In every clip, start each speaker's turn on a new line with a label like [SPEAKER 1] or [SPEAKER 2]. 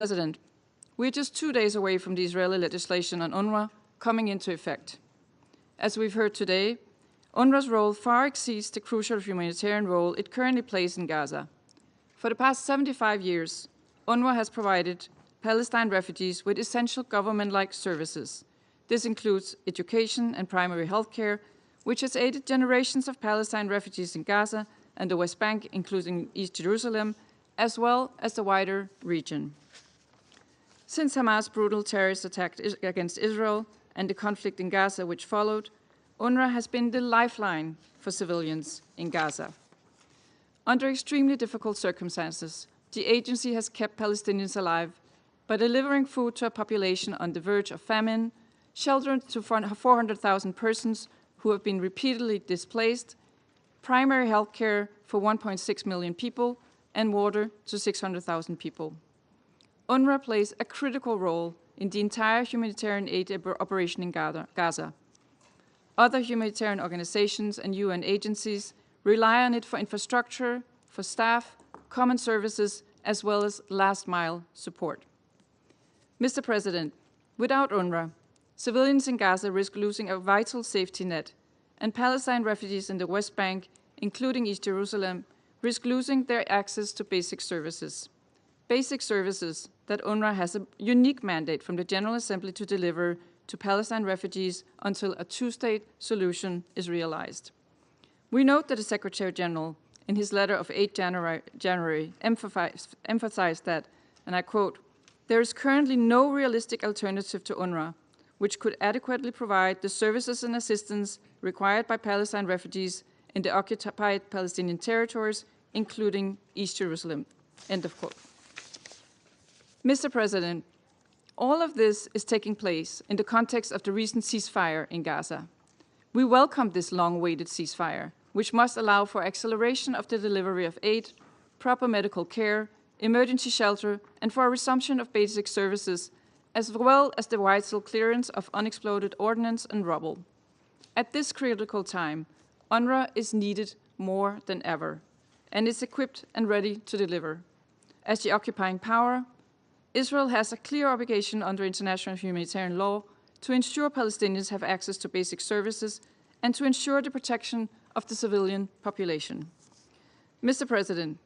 [SPEAKER 1] President, we are just 2 days away from the Israeli legislation on UNRWA coming into effect. As we've heard today, UNRWA's role far exceeds the crucial humanitarian role it currently plays in Gaza. For the past 75 years, UNRWA has provided Palestine refugees with essential government-like services. This includes education and primary health care, which has aided generations of Palestine refugees in Gaza and the West Bank, including East Jerusalem, as well as the wider region. Since Hamas' brutal terrorist attack against Israel and the conflict in Gaza which followed, UNRWA has been the lifeline for civilians in Gaza. Under extremely difficult circumstances, the agency has kept Palestinians alive by delivering food to a population on the verge of famine, shelter to 400,000 persons who have been repeatedly displaced, primary health care for 1.6 million people, and water to 600,000 people. UNRWA plays a critical role in the entire humanitarian aid operation in Gaza. Other humanitarian organizations and UN agencies rely on it for infrastructure, for staff, common services, as well as last-mile support. Mr. President, without UNRWA, civilians in Gaza risk losing a vital safety net, and Palestine refugees in the West Bank, including East Jerusalem, risk losing their access to basic services. Basic services that UNRWA has a unique mandate from the General Assembly to deliver to Palestine refugees until a two-state solution is realized. We note that the Secretary General, in his letter of 8 January, emphasized that, and I quote, "There is currently no realistic alternative to UNRWA, which could adequately provide the services and assistance required by Palestine refugees in the occupied Palestinian territories, including East Jerusalem." End of quote. Mr. President, all of this is taking place in the context of the recent ceasefire in Gaza. We welcome this long-awaited ceasefire, which must allow for acceleration of the delivery of aid, proper medical care, emergency shelter, and for a resumption of basic services, as well as the vital clearance of unexploded ordnance and rubble. At this critical time, UNRWA is needed more than ever, and is equipped and ready to deliver. As the occupying power, Israel has a clear obligation under international humanitarian law to ensure Palestinians have access to basic services and to ensure the protection of the civilian population. Mr. President,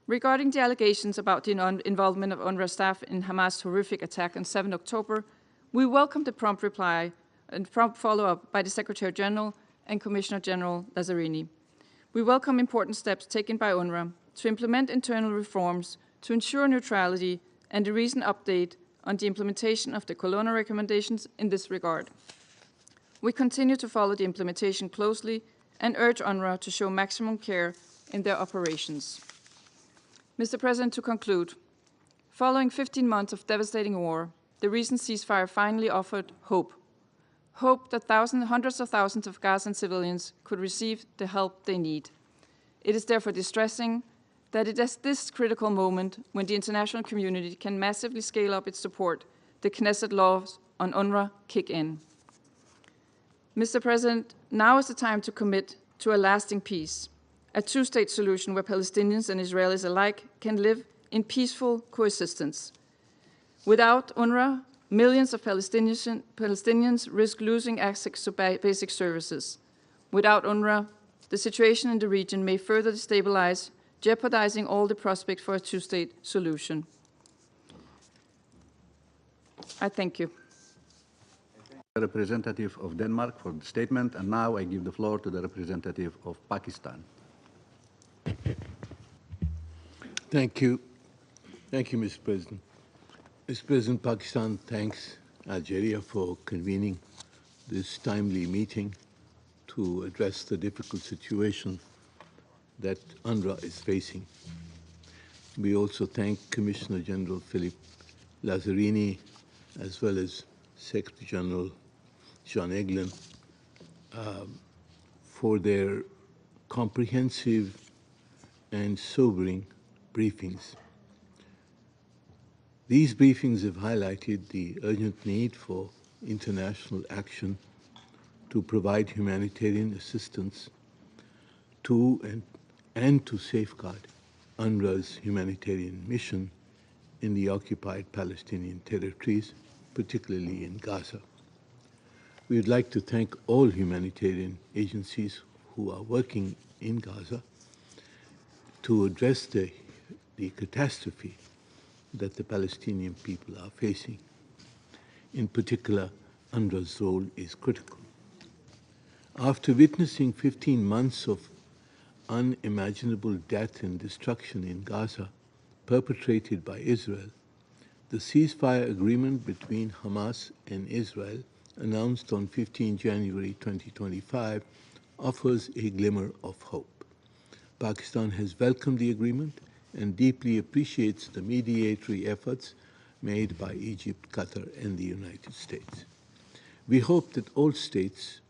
[SPEAKER 1] regarding the allegations about the involvement of UNRWA staff in Hamas' horrific attack on 7 October, we welcome the prompt reply and prompt follow-up by the Secretary General and Commissioner General Lazzarini. We welcome important steps taken by UNRWA to implement internal reforms to ensure neutrality and the recent update on the implementation of the Colonna recommendations in this regard. We continue to follow the implementation closely and urge UNRWA to show maximum care in their operations. Mr. President, to conclude, following 15 months of devastating war, the recent ceasefire finally offered hope. Hope that hundreds of thousands of Gazan civilians could receive the help they need. It is therefore distressing that it is this critical moment when the international community can massively scale up its support, the Knesset laws on UNRWA kick in. Mr. President, now is the time to commit to a lasting peace, a two-state solution where Palestinians and Israelis alike can live in peaceful coexistence. Without UNRWA, millions of Palestinians risk losing access to basic services. Without UNRWA, the situation in the region may further destabilize, jeopardizing all the prospect for a two-state solution. I thank you.
[SPEAKER 2] The representative of Denmark for the statement, and now I give the floor to the representative of Pakistan.
[SPEAKER 3] Thank you. Thank you, Mr. President. Mr. President, Pakistan thanks Algeria for convening this timely meeting to address the difficult situation that UNRWA is facing. We also thank Commissioner General Philip Lazzarini, as well as Secretary General John Eglin, for their comprehensive and sobering briefings. These briefings have highlighted the urgent need for international action to provide humanitarian assistance to and to safeguard UNRWA's humanitarian mission in the occupied Palestinian territories, particularly in Gaza. We would like to thank all humanitarian agencies who are working in Gaza to address the catastrophe that the Palestinian people are facing. In particular, UNRWA's role is critical. After witnessing 15 months of unimaginable death and destruction in Gaza perpetrated by Israel, the ceasefire agreement between Hamas and Israel, announced on 15 January 2025, offers a glimmer of hope. Pakistan has welcomed the agreement and deeply appreciates the mediatory efforts made by Egypt, Qatar, and the United States. We hope that all stages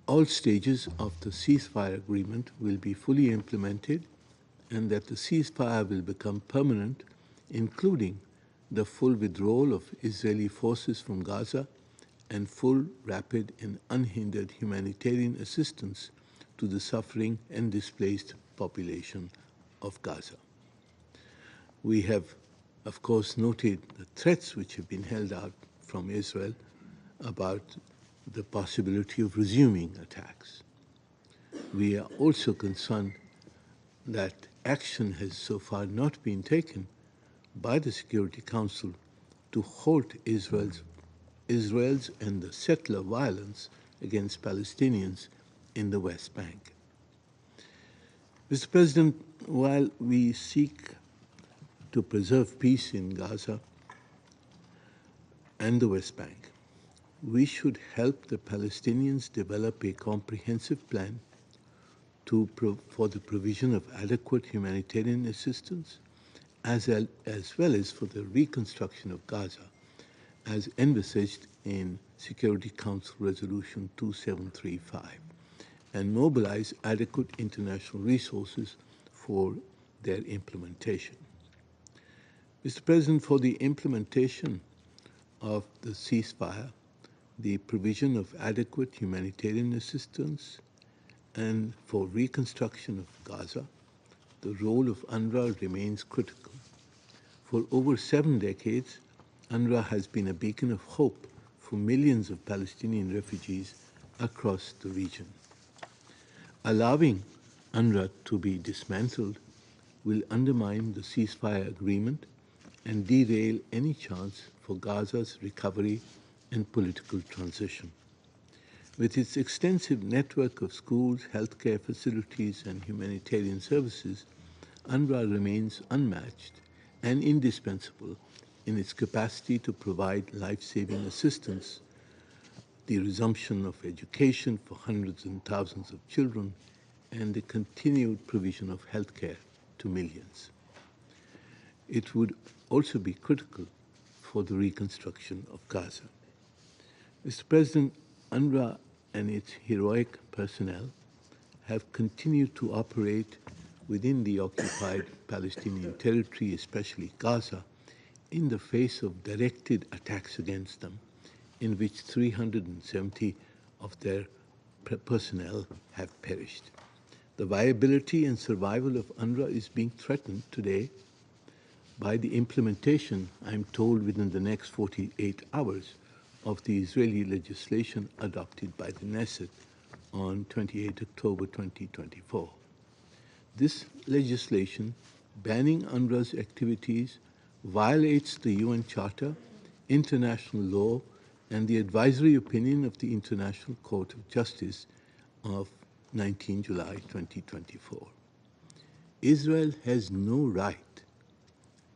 [SPEAKER 3] of the ceasefire agreement will be fully implemented and that the ceasefire will become permanent, including the full withdrawal of Israeli forces from Gaza and full, rapid, and unhindered humanitarian assistance to the suffering and displaced population of Gaza. We have, of course, noted the threats which have been held out from Israel about the possibility of resuming attacks. We are also concerned that action has so far not been taken by the Security Council to halt Israel's and the settler violence against Palestinians in the West Bank. Mr. President, while we seek to preserve peace in Gaza and the West Bank, we should help the Palestinians develop a comprehensive plan for the provision of adequate humanitarian assistance, as well as for the reconstruction of Gaza, as envisaged in Security Council Resolution 2735, and mobilize adequate international resources for their implementation. Mr. President, for the implementation of the ceasefire, the provision of adequate humanitarian assistance, and for reconstruction of Gaza, the role of UNRWA remains critical. For over 7 decades, UNRWA has been a beacon of hope for millions of Palestinian refugees across the region. Allowing UNRWA to be dismantled will undermine the ceasefire agreement and derail any chance for Gaza's recovery and political transition. With its extensive network of schools, healthcare facilities, and humanitarian services, UNRWA remains unmatched and indispensable in its capacity to provide life-saving assistance, the resumption of education for hundreds and thousands of children, and the continued provision of healthcare to millions. It would also be critical for the reconstruction of Gaza. Mr. President, UNRWA and its heroic personnel have continued to operate within the occupied Palestinian territory, especially Gaza, in the face of directed attacks against them, in which 370 of their personnel have perished. The viability and survival of UNRWA is being threatened today by the implementation, I'm told within the next 48 hours, of the Israeli legislation adopted by the Knesset on 28 October 2024. This legislation banning UNRWA's activities violates the UN Charter, international law, and the advisory opinion of the International Court of Justice of 19 July 2024. Israel has no right,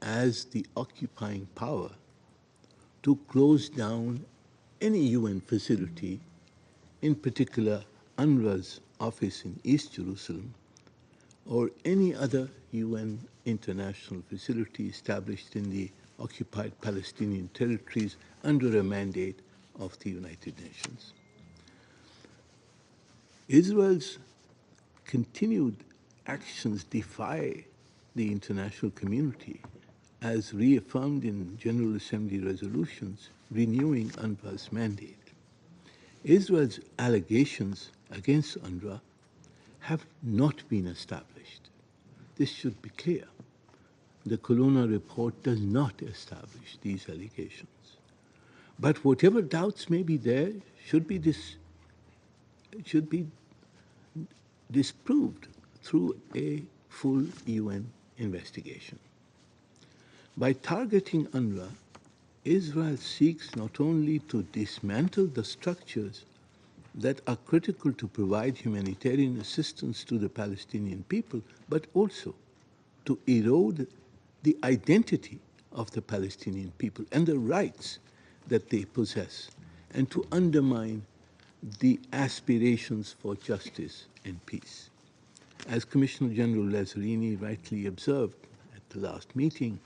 [SPEAKER 3] as the occupying power, to close down any UN facility, in particular UNRWA's office in East Jerusalem, or any other UN international facility established in the occupied Palestinian territories under a mandate of the United Nations. Israel's continued actions defy the international community, as reaffirmed in General Assembly resolutions renewing UNRWA's mandate. Israel's allegations against UNRWA have not been established. This should be clear. the Colonna report does not establish these allegations. But whatever doubts may be there should be disproved through a full UN investigation. By targeting UNRWA, Israel seeks not only to dismantle the structures that are critical to provide humanitarian assistance to the Palestinian people, but also to erode the identity of the Palestinian people and the rights that they possess, and to undermine the aspirations for justice and peace. As Commissioner General Lazzarini rightly observed at the last meeting,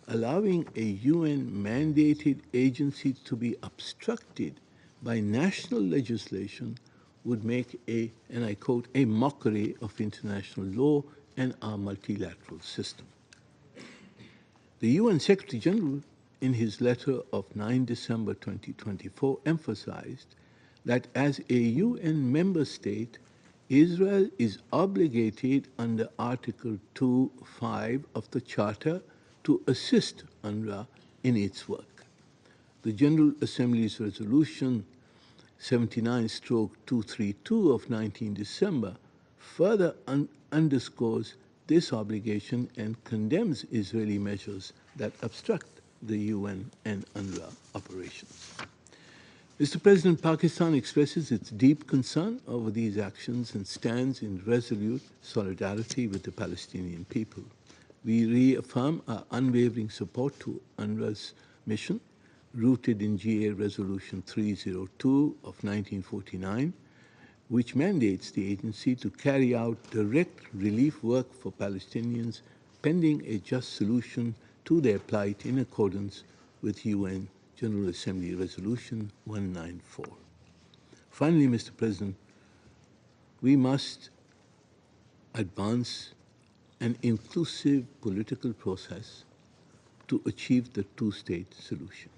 [SPEAKER 3] allowing a UN-mandated agency to be obstructed by national legislation would make a, and I quote, a mockery of international law and our multilateral system. The UN Secretary General, in his letter of 9 December 2024, emphasized that as a UN member state, Israel is obligated under Article 2.5 of the Charter to assist UNRWA in its work. The General Assembly's resolution 79/232 of 19 December further underscores this obligation and condemns Israeli measures that obstruct the UN and UNRWA operations. Mr. President, Pakistan expresses its deep concern over these actions and stands in resolute solidarity with the Palestinian people. We reaffirm our unwavering support to UNRWA's mission, rooted in GA Resolution 302 of 1949, which mandates the agency to carry out direct relief work for Palestinians pending a just solution to their plight in accordance with UN General Assembly Resolution 194. Finally, Mr. President, we must advance an inclusive political process to achieve the two-state solution.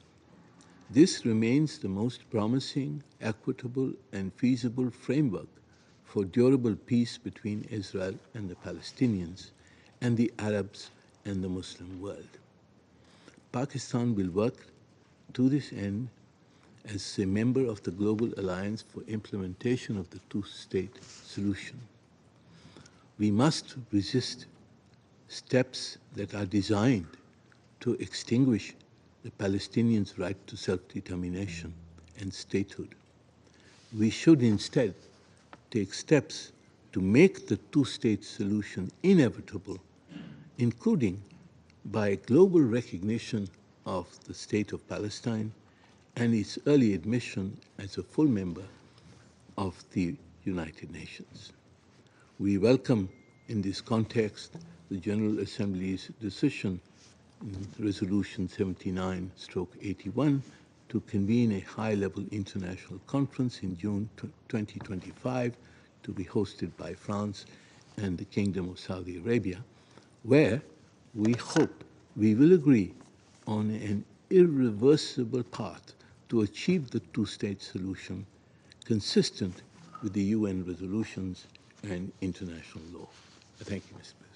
[SPEAKER 3] This remains the most promising, equitable, and feasible framework for durable peace between Israel and the Palestinians and the Arabs and the Muslim world. Pakistan will work to this end as a member of the Global Alliance for Implementation of the Two-State Solution. We must resist steps that are designed to extinguish the Palestinians' right to self-determination and statehood. We should instead take steps to make the two-state solution inevitable, including by global recognition of the State of Palestine and its early admission as a full member of the United Nations. We welcome, in this context, the General Assembly's decision in Resolution 79/81 to convene a high-level international conference in June 2025 to be hosted by France and the Kingdom of Saudi Arabia, where we hope we will agree on an irreversible path to achieve the two-state solution consistent with the UN resolutions and international law. Thank you, Mr. President.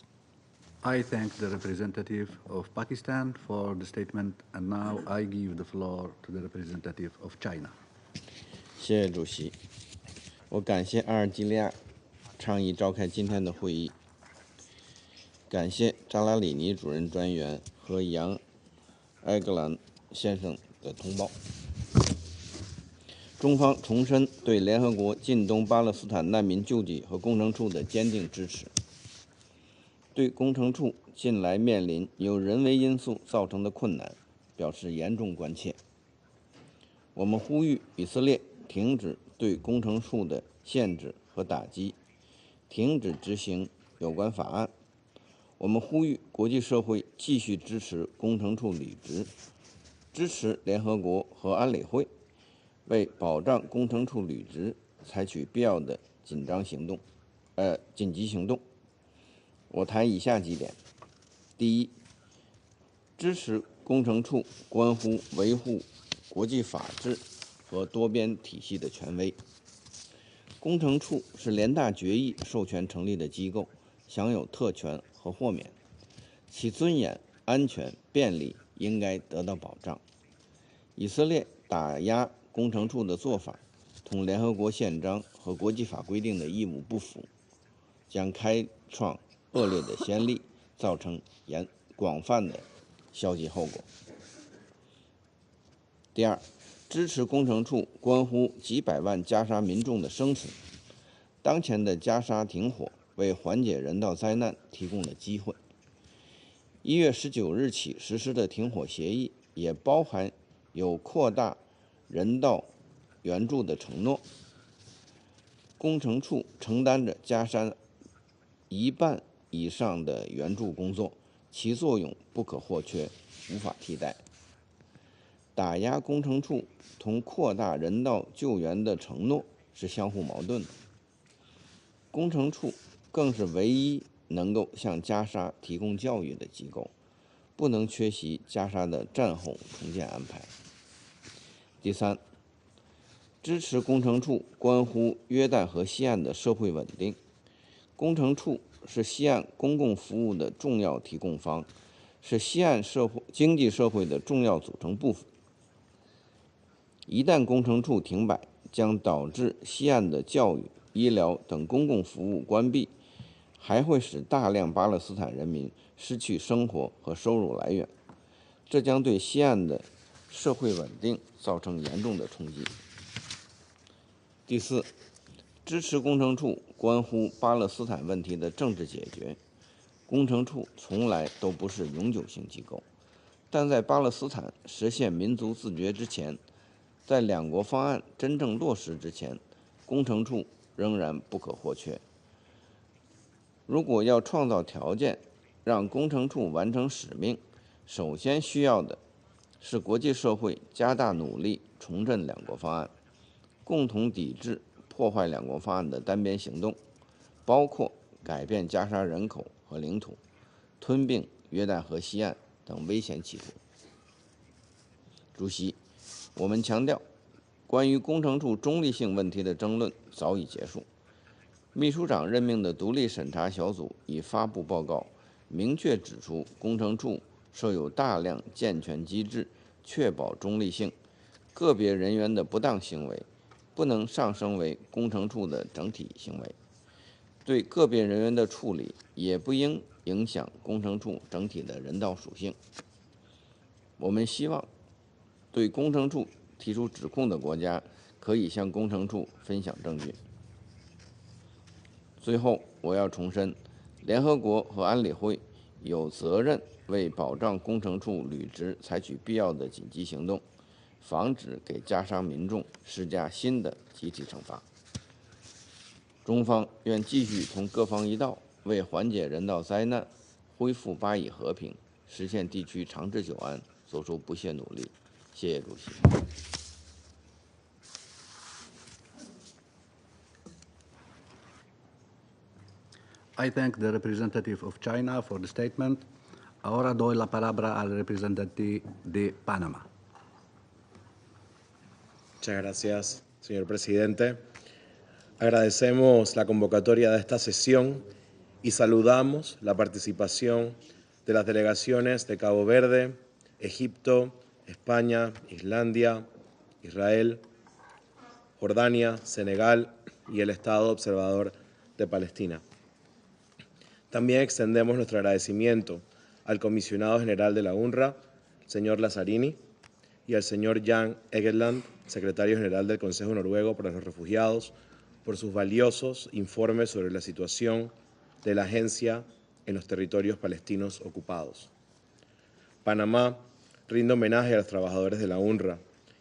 [SPEAKER 2] I thank the representative of Pakistan for the statement, and now I give the floor to the representative of China.
[SPEAKER 4] 谢谢主席，我感谢阿尔及利亚倡议召开今天的会议，感谢扎拉里尼主任专员和杨埃格兰先生的通报。中方重申对联合国近东巴勒斯坦难民救济和工程处的坚定支持，对工程处近来面临由人为因素造成的困难表示严重关切。我们呼吁以色列停止对工程处的限制和打击，停止执行有关法案。我们呼吁国际社会继续支持工程处履职，支持联合国和安理会为保障工程处履职采取必要的紧急行动。我谈以下几点：第一，支持工程处关乎维护国际法治和多边体系的权威。工程处是联大决议授权成立的机构，享有特权和豁免，其尊严安全、便利应该得到保障。以色列打压工程处的做法同联合国宪章和国际法规定的义务不符，将开创恶劣的先例，造成广泛的消极后果。第二，支持工程处关乎几百万加沙民众的生存。当前的加沙停火为缓解人道灾难提供了机会。1月19日起实施的停火协议也包含有扩大人道援助的承诺。工程处承担着加沙1半以上的援助工作，其作用不可或缺，无法替代。打压工程处同扩大人道救援的承诺是相互矛盾的。工程处更是唯一能够向加沙提供教育的机构，不能缺席加沙的战后重建安排。第三，支持工程处关乎约旦河西岸的社会稳定。工程处是西岸公共服务的重要提供方，是西岸经济社会的重要组成部分。一旦工程处停摆，将导致西岸的教育、医疗等公共服务关闭，还会使大量巴勒斯坦人民失去生活和收入来源，这将对西岸的社会稳定造成严重的冲击。第四，支持工程处关乎巴勒斯坦问题的政治解决。工程处从来都不是永久性机构，但在巴勒斯坦实现民族自决之前，在两国方案真正落实之前，工程处仍然不可或缺。如果要创造条件让工程处完成使命，首先需要的是国际社会加大努力重振两国方案，共同抵制破坏两国方案的单边行动，包括改变加沙人口和领土、吞并约旦河西岸等危险企图。主席，我们强调，关于工程处中立性问题的争论早已结束。秘书长任命的独立审查小组已发布报告，明确指出工程处设有大量健全机制，确保中立性，个别人员的不当行为不能上升为工程处的整体行为，对个别人员的处理也不应影响工程处整体的人道属性。我们希望对工程处提出指控的国家可以向工程处分享证据。最后，我要重申，联合国和安理会有责任为保障工程处履职采取必要的紧急行动，防止给加沙民众施加新的集体惩罚。中方愿继续同各方一道，为缓解人道灾难、恢复巴以和平、实现地区长治久安做出不懈努力。谢谢主席。
[SPEAKER 2] I thank the representative of China for the statement. Ahora doy la palabra al representante de Panamá.
[SPEAKER 5] Muchas gracias, señor presidente. Agradecemos la convocatoria de esta sesión y saludamos la participación de las delegaciones de Cabo Verde, Egipto, España, Islandia, Israel, Jordania, Senegal y el Estado Observador de Palestina. También extendemos nuestro agradecimiento al comisionado general de la UNRWA, el señor Lazzarini, y al señor Jan Egeland, secretario general del Consejo Noruego para los Refugiados, por sus valiosos informes sobre la situación de la agencia en los territorios palestinos ocupados. Panamá rinde homenaje a los trabajadores de la UNRWA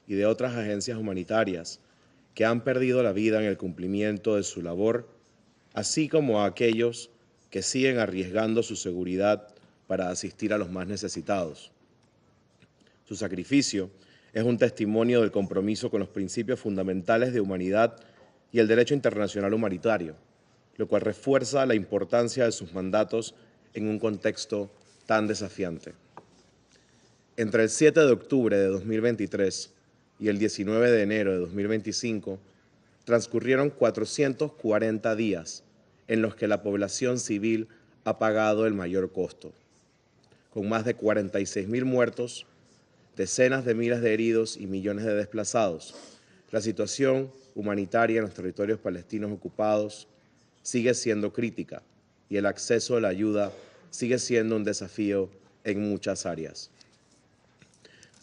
[SPEAKER 5] y de otras agencias humanitarias que han perdido la vida en el cumplimiento de su labor, así como a aquellos que siguen arriesgando su seguridad para asistir a los más necesitados. Su sacrificio es un testimonio del compromiso con los principios fundamentales de humanidad y el derecho internacional humanitario, lo cual refuerza la importancia de sus mandatos en un contexto tan desafiante. Entre el 7 de octubre de 2023 y el 19 de enero de 2025, transcurrieron 440 días en los que la población civil ha pagado el mayor costo. con más de 46.000 muertos, decenas de miles de heridos y millones de desplazados. La situación humanitaria en los territorios palestinos ocupados sigue siendo crítica y el acceso a la ayuda sigue siendo un desafío en muchas áreas.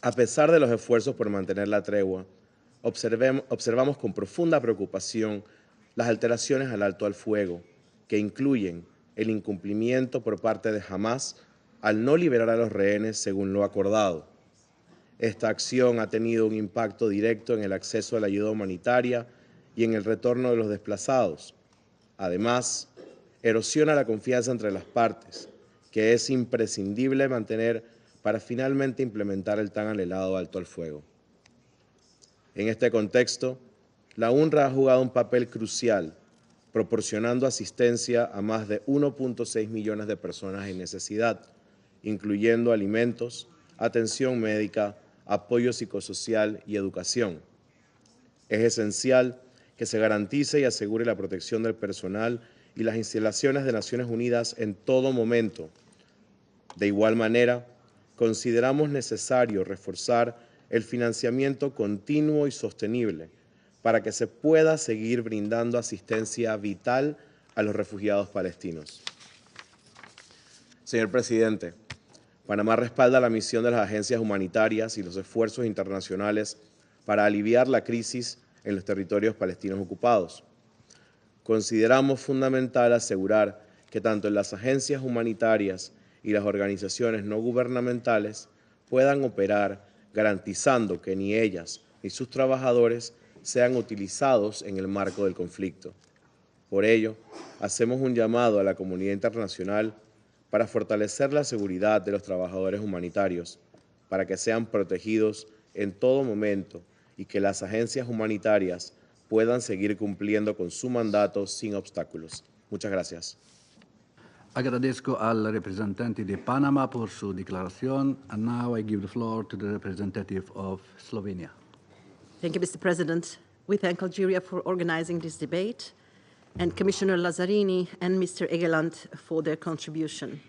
[SPEAKER 5] A pesar de los esfuerzos por mantener la tregua, observamos con profunda preocupación las alteraciones al alto al fuego, que incluyen el incumplimiento por parte de Hamás al no liberar a los rehenes según lo acordado. Esta acción ha tenido un impacto directo en el acceso a la ayuda humanitaria y en el retorno de los desplazados. Además, erosiona la confianza entre las partes, que es imprescindible mantener para finalmente implementar el tan anhelado alto al fuego. En este contexto, la UNRWA ha jugado un papel crucial, proporcionando asistencia a más de 1.6 millones de personas en necesidad, incluyendo alimentos, atención médica, apoyo psicosocial y educación. Es esencial que se garantice y asegure la protección del personal y las instalaciones de Naciones Unidas en todo momento. De igual manera, consideramos necesario reforzar el financiamiento continuo y sostenible para que se pueda seguir brindando asistencia vital a los refugiados palestinos. Señor Presidente, Panamá respalda la misión de las agencias humanitarias y los esfuerzos internacionales para aliviar la crisis en los territorios palestinos ocupados. Consideramos fundamental asegurar que tanto en las agencias humanitarias y las organizaciones no gubernamentales puedan operar garantizando que ni ellas ni sus trabajadores sean utilizados en el marco del conflicto. Por ello, hacemos un llamado a la comunidad internacional para fortalecer la seguridad de los trabajadores humanitarios, para que sean protegidos en todo momento y que las agencias humanitarias puedan seguir cumpliendo con su mandato sin obstáculos. Muchas gracias.
[SPEAKER 2] Agradezco al representante de Panamá por su declaración. And now I give the floor to the representative of Slovenia.
[SPEAKER 6] Thank you, Mr. President. We thank Algeria for organizing this debate, and Commissioner Lazzarini and Mr. Egeland for their contribution.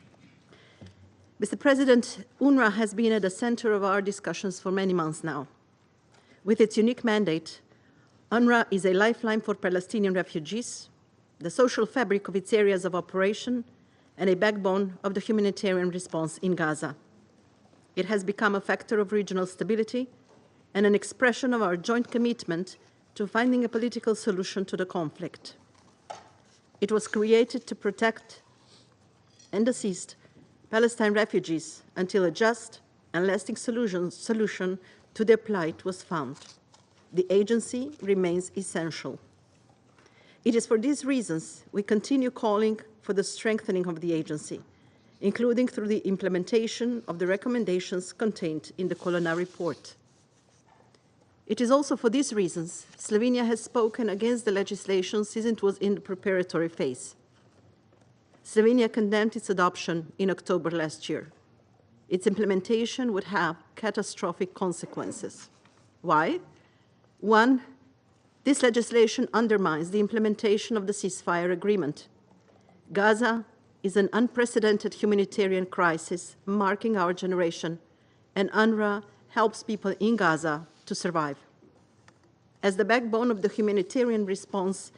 [SPEAKER 6] Mr. President, UNRWA has been at the center of our discussions for many months now. With its unique mandate, UNRWA is a lifeline for Palestinian refugees, the social fabric of its areas of operation, and a backbone of the humanitarian response in Gaza. It has become a factor of regional stability and an expression of our joint commitment to finding a political solution to the conflict. It was created to protect and assist Palestine refugees until a just and lasting solution to their plight was found. The agency remains essential. It is for these reasons we continue calling for the strengthening of the agency, including through the implementation of the recommendations contained in the Colonna report. It is also for these reasons Slovenia has spoken against the legislation since it was in the preparatory phase. Slovenia condemned its adoption in October last year. Its implementation would have catastrophic consequences. Why? One, this legislation undermines the implementation of the ceasefire agreement. Gaza is an unprecedented humanitarian crisis marking our generation, and UNRWA helps people in Gaza to survive. As the backbone of the humanitarian response,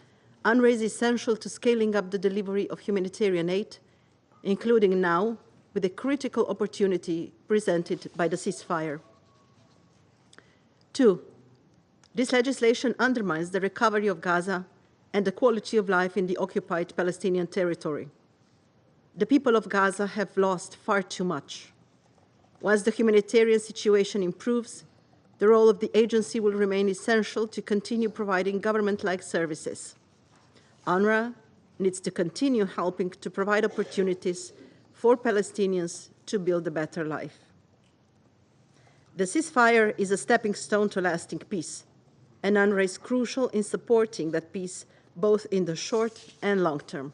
[SPEAKER 6] UNRWA is essential to scaling up the delivery of humanitarian aid, including now with a critical opportunity presented by the ceasefire. Two, this legislation undermines the recovery of Gaza and the quality of life in the occupied Palestinian territory. The people of Gaza have lost far too much. Once the humanitarian situation improves, the role of the agency will remain essential to continue providing government-like services. UNRWA needs to continue helping to provide opportunities for Palestinians to build a better life. The ceasefire is a stepping stone to lasting peace, and UNRWA is crucial in supporting that peace both in the short and long term.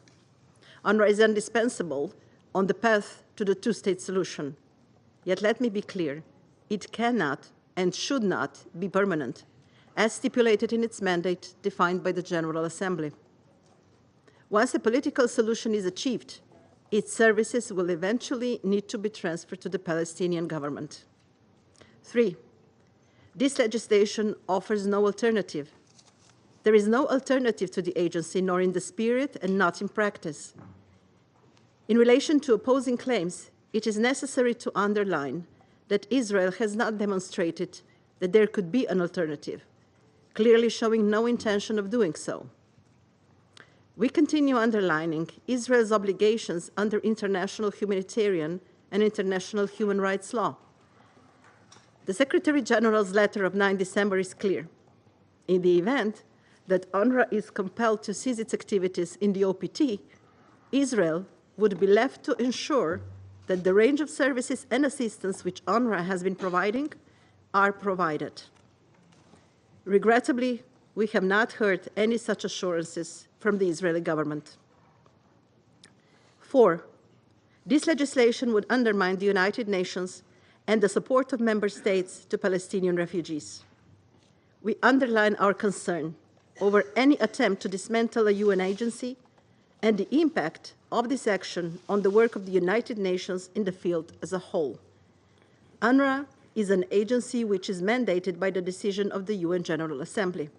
[SPEAKER 6] UNRWA is indispensable on the path to the two-state solution. Yet let me be clear, it cannot and should not be permanent, as stipulated in its mandate defined by the General Assembly. Once a political solution is achieved, its services will eventually need to be transferred to the Palestinian government. 3, this legislation offers no alternative. There is no alternative to the agency, nor in the spirit and not in practice. In relation to opposing claims, it is necessary to underline that Israel has not demonstrated that there could be an alternative, clearly showing no intention of doing so. We continue underlining Israel's obligations under international humanitarian and international human rights law. The Secretary General's letter of 9 December is clear. In the event that UNRWA is compelled to cease its activities in the OPT, Israel would be left to ensure that the range of services and assistance which UNRWA has been providing are provided. Regrettably, we have not heard any such assurances from the Israeli government. 4, this legislation would undermine the United Nations and the support of member states to Palestinian refugees. We underline our concern over any attempt to dismantle a UN agency and the impact of this action on the work of the United Nations in the field as a whole. UNRWA is an agency which is mandated by the decision of the UN General Assembly,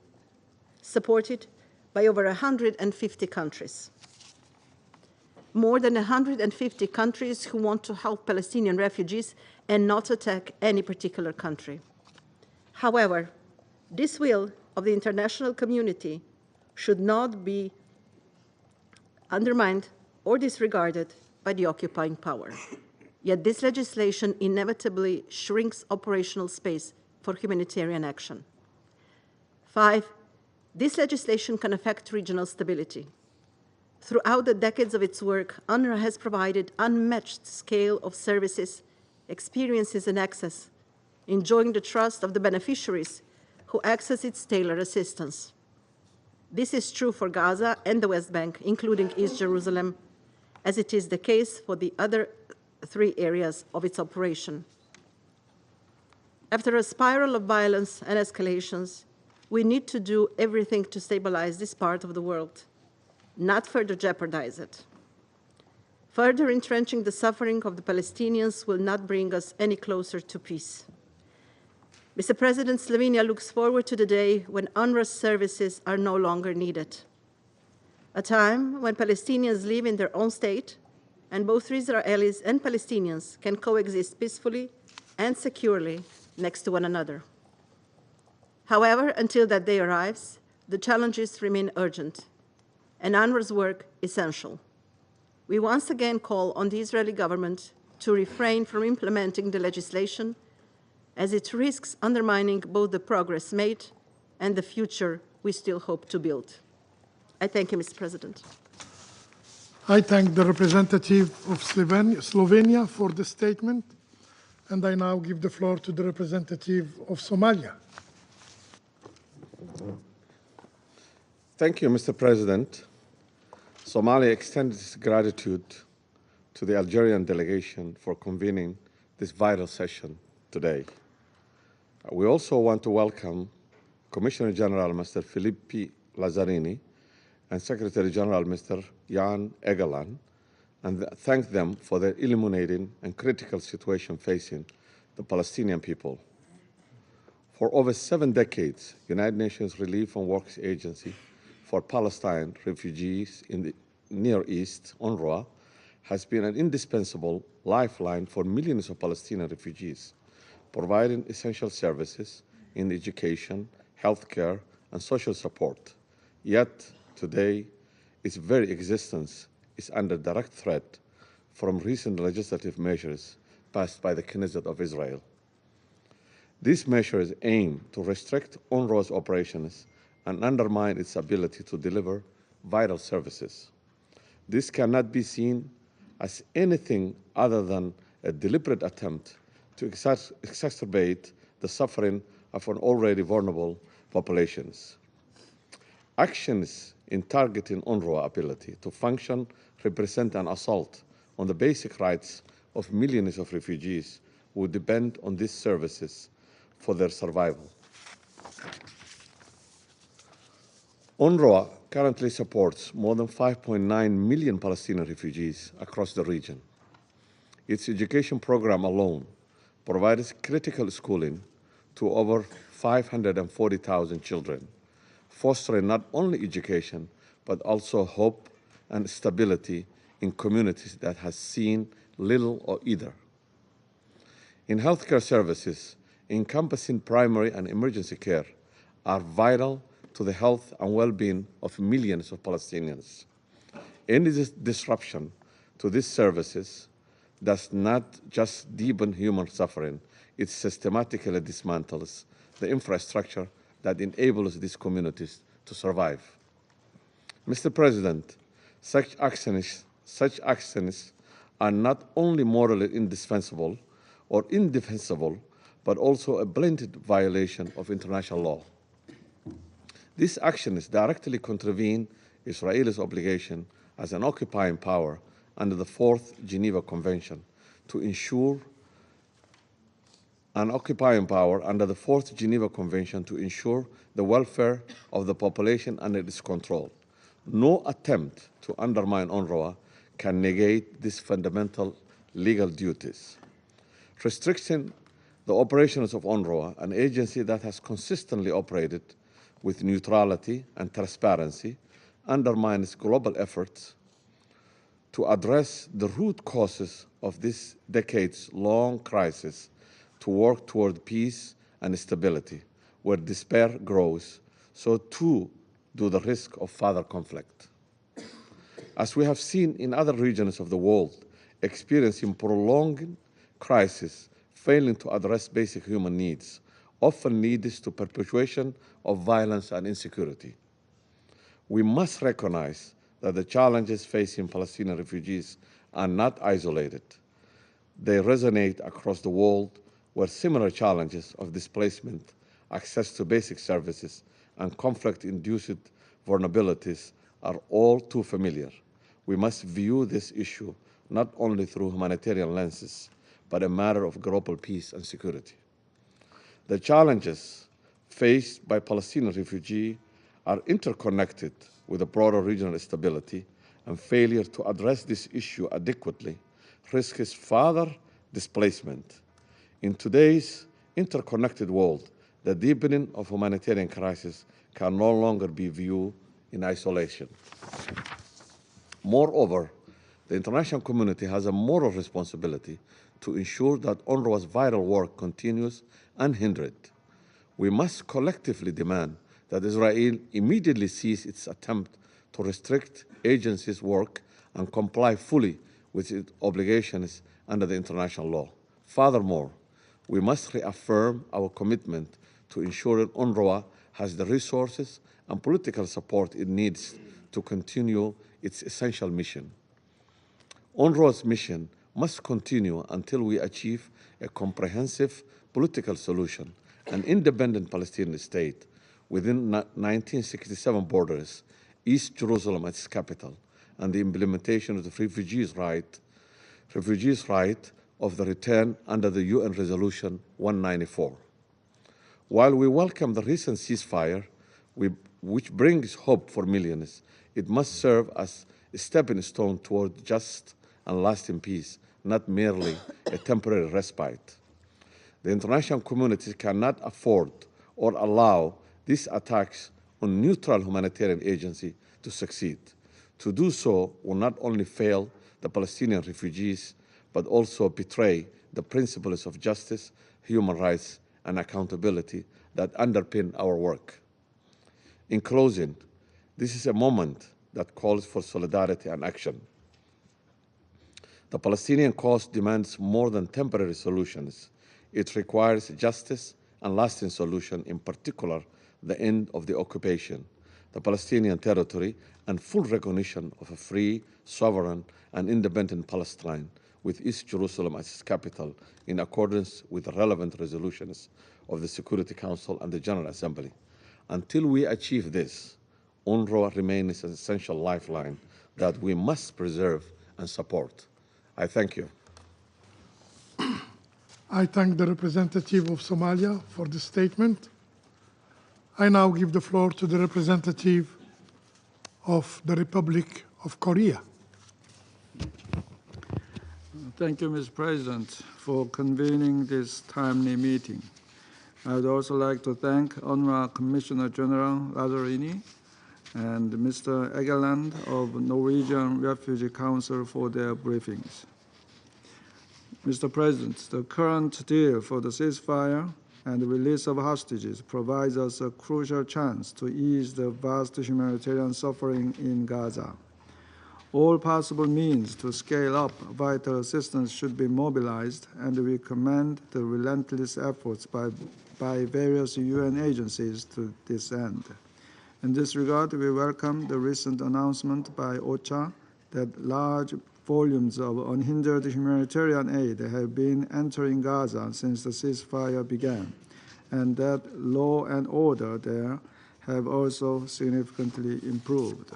[SPEAKER 6] supported by over 150 countries. More than 150 countries who want to help Palestinian refugees and not attack any particular country. However, this will of the international community should not be undermined or disregarded by the occupying power. Yet this legislation inevitably shrinks operational space for humanitarian action. 5, this legislation can affect regional stability. Throughout the decades of its work, UNRWA has provided unmatched scale of services, experiences, and access, enjoying the trust of the beneficiaries who access its tailored assistance. This is true for Gaza and the West Bank, including East Jerusalem, as it is the case for the other 3 areas of its operation. After a spiral of violence and escalations, we need to do everything to stabilize this part of the world, not further jeopardize it. Further entrenching the suffering of the Palestinians will not bring us any closer to peace. Mr. President, Slovenia looks forward to the day when UNRWA's services are no longer needed. A time when Palestinians live in their own state and both Israelis and Palestinians can coexist peacefully and securely next to one another. However, until that day arrives, the challenges remain urgent and UNRWA's work essential. We once again call on the Israeli government to refrain from implementing the legislation as it risks undermining both the progress made and the future we still hope to build. I thank you, Mr. President.
[SPEAKER 7] I thank the representative of Slovenia for the statement, and I now give the floor to the representative of Somalia.
[SPEAKER 8] Thank you, Mr. President. Somalia extends its gratitude to the Algerian delegation for convening this vital session today. We also want to welcome Commissioner General Mr. Filippi Lazzarini and Secretary General Mr. Jan Egeland, and thank them for their illuminating and critical situation facing the Palestinian people. For over 7 decades, United Nations Relief and Works Agency for Palestine refugees in the Near East, UNRWA, has been an indispensable lifeline for millions of Palestinian refugees, providing essential services in education, healthcare, and social support. Yet, today, its very existence is under direct threat from recent legislative measures passed by the Knesset of Israel. These measures aim to restrict UNRWA's operations and undermine its ability to deliver vital services. This cannot be seen as anything other than a deliberate attempt to exacerbate the suffering of an already vulnerable populations. Actions in targeting UNRWA ability to function represent an assault on the basic rights of millions of refugees who depend on these services for their survival. UNRWA currently supports more than 5.9 million Palestinian refugees across the region. Its education program alone provides critical schooling to over 540,000 children, fostering not only education, but also hope and stability in communities that have seen little or either. In healthcare services, encompassing primary and emergency care are vital to the health and well-being of millions of Palestinians. Any disruption to these services does not just deepen human suffering, it systematically dismantles the infrastructure that enables these communities to survive. Mr. President, such actions are not only morally indispensable or indefensible, but also a blatant violation of international law. These actions directly contravene Israel's obligation as an occupying power under the Fourth Geneva Convention to ensure the welfare of the population under its control. No attempt to undermine UNRWA can negate these fundamental legal duties. Restricting the operations of UNRWA, an agency that has consistently operated with neutrality and transparency, undermines global efforts to address the root causes of this decades-long crisis, to work toward peace and stability. Where despair grows, so too do the risk of further conflict. As we have seen in other regions of the world, experiencing prolonged crisis, failing to address basic human needs, often leads to perpetuation of violence and insecurity. We must recognize that the challenges facing Palestinian refugees are not isolated. They resonate across the world, where similar challenges of displacement, access to basic services, and conflict-induced vulnerabilities are all too familiar. We must view this issue not only through humanitarian lenses, but a matter of global peace and security. The challenges faced by Palestinian refugees are interconnected with the broader regional stability, and failure to address this issue adequately risks further displacement. In today's interconnected world, the deepening of humanitarian crisis can no longer be viewed in isolation. Moreover, the international community has a moral responsibility to ensure that UNRWA's vital work continues unhindered. We must collectively demand that Israel immediately cease its attempt to restrict agencies' work and comply fully with its obligations under the international law. Furthermore, we must reaffirm our commitment to ensuring UNRWA has the resources and political support it needs to continue its essential mission. UNRWA's mission must continue until we achieve a comprehensive political solution, an independent Palestinian state within 1967 borders, East Jerusalem as its capital, and the implementation of the refugees' right of the return under the UN Resolution 194. While we welcome the recent ceasefire, which brings hope for millions, it must serve as a stepping stone toward just and lasting peace, not merely a temporary respite. The international community cannot afford or allow these attacks on neutral humanitarian agency to succeed. To do so will not only fail the Palestinian refugees, but also betray the principles of justice, human rights, and accountability that underpin our work. In closing, this is a moment that calls for solidarity and action. The Palestinian cause demands more than temporary solutions. It requires justice and lasting solution, in particular, the end of the occupation, the Palestinian territory, and full recognition of a free, sovereign, and independent Palestine with East Jerusalem as its capital in accordance with the relevant resolutions of the Security Council and the General Assembly. Until we achieve this, UNRWA remains an essential lifeline that we must preserve and support. I thank you.
[SPEAKER 7] I thank the representative of Somalia for the statement. I now give the floor to the representative of the Republic of Korea.
[SPEAKER 9] Thank you, Mr. President, for convening this timely meeting. I would also like to thank UNRWA Commissioner General Lazzarini and Mr. Egeland of Norwegian Refugee Council for their briefings. Mr. President, the current deal for the ceasefire and the release of hostages provides us a crucial chance to ease the vast humanitarian suffering in Gaza. All possible means to scale up vital assistance should be mobilized, and we commend the relentless efforts by various UN agencies to this end. In this regard, we welcome the recent announcement by OCHA that large volumes of unhindered humanitarian aid have been entering Gaza since the ceasefire began, and that law and order there have also significantly improved.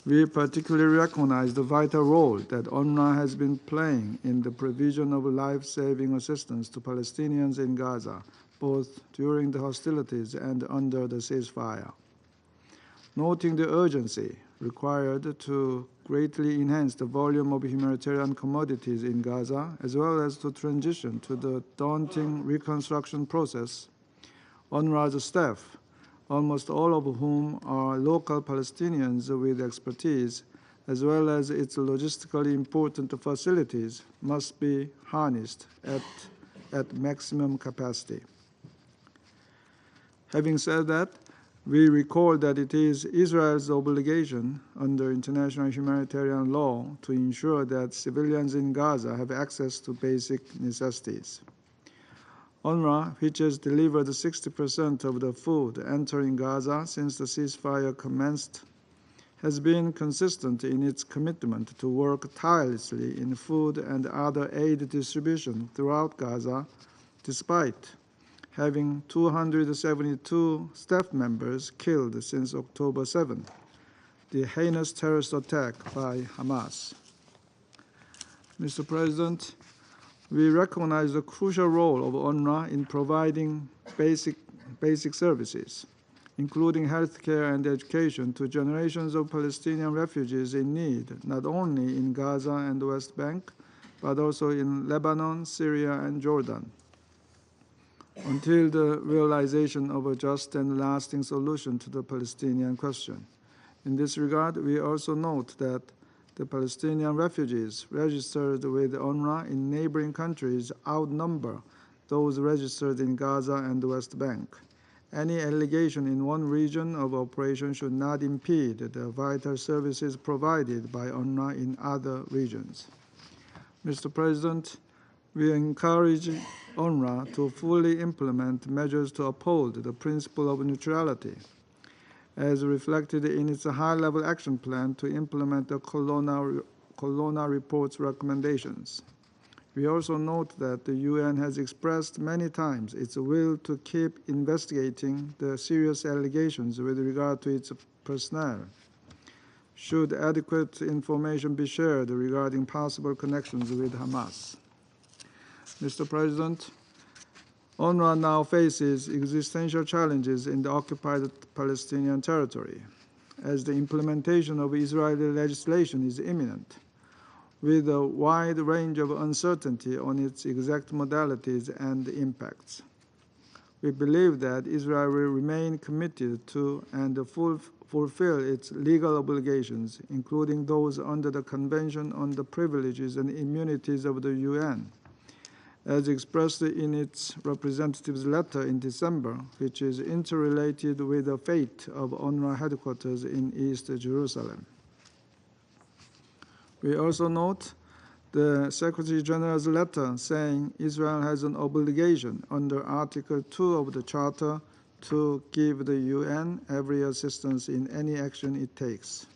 [SPEAKER 9] We particularly recognize the vital role that UNRWA has been playing in the provision of life-saving assistance to Palestinians in Gaza, both during the hostilities and under the ceasefire. Noting the urgency required to greatly enhance the volume of humanitarian commodities in Gaza, as well as to transition to the daunting reconstruction process, UNRWA's staff, almost all of whom are local Palestinians with expertise, as well as its logistically important facilities, must be harnessed at maximum capacity. Having said that, we recall that it is Israel's obligation under international humanitarian law to ensure that civilians in Gaza have access to basic necessities. UNRWA, which has delivered 60% of the food entering Gaza since the ceasefire commenced, has been consistent in its commitment to work tirelessly in food and other aid distribution throughout Gaza, despite having 272 staff members killed since October 7, the heinous terrorist attack by Hamas. Mr. President, we recognize the crucial role of UNRWA in providing basic services, including healthcare and education, to generations of Palestinian refugees in need, not only in Gaza and the West Bank, but also in Lebanon, Syria, and Jordan, until the realization of a just and lasting solution to the Palestinian question. In this regard, we also note that the Palestinian refugees registered with UNRWA in neighboring countries outnumber those registered in Gaza and the West Bank. Any allegation in one region of operation should not impede the vital services provided by UNRWA in other regions. Mr. President, we encourage UNRWA to fully implement measures to uphold the principle of neutrality, as reflected in its high-level action plan to implement the Colonna Report's recommendations. We also note that the UN has expressed many times its will to keep investigating the serious allegations with regard to its personnel, should adequate information be shared regarding possible connections with Hamas. Mr. President, UNRWA now faces existential challenges in the occupied Palestinian territory, as the implementation of Israeli legislation is imminent, with a wide range of uncertainty on its exact modalities and impacts. We believe that Israel will remain committed to and fulfill its legal obligations, including those under the Convention on the Privileges and Immunities of the UN, as expressed in its representative's letter in December, which is interrelated with the fate of UNRWA headquarters in East Jerusalem. We also note the Secretary General's letter saying Israel has an obligation under Article 2 of the Charter to give the UN every assistance in any action it takes.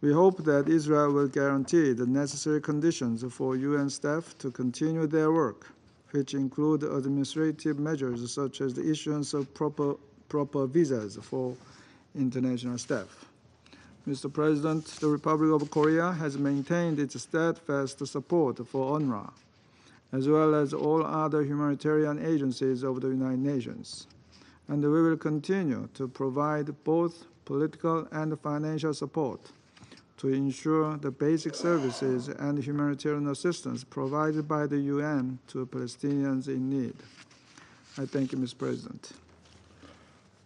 [SPEAKER 9] We hope that Israel will guarantee the necessary conditions for UN staff to continue their work, which include administrative measures such as the issuance of proper visas for international staff. Mr. President, the Republic of Korea has maintained its steadfast support for UNRWA, as well as all other humanitarian agencies of the United Nations, and we will continue to provide both political, and financial support to ensure the basic services and humanitarian assistance provided by the UN to Palestinians in need. I thank you, Mr. President.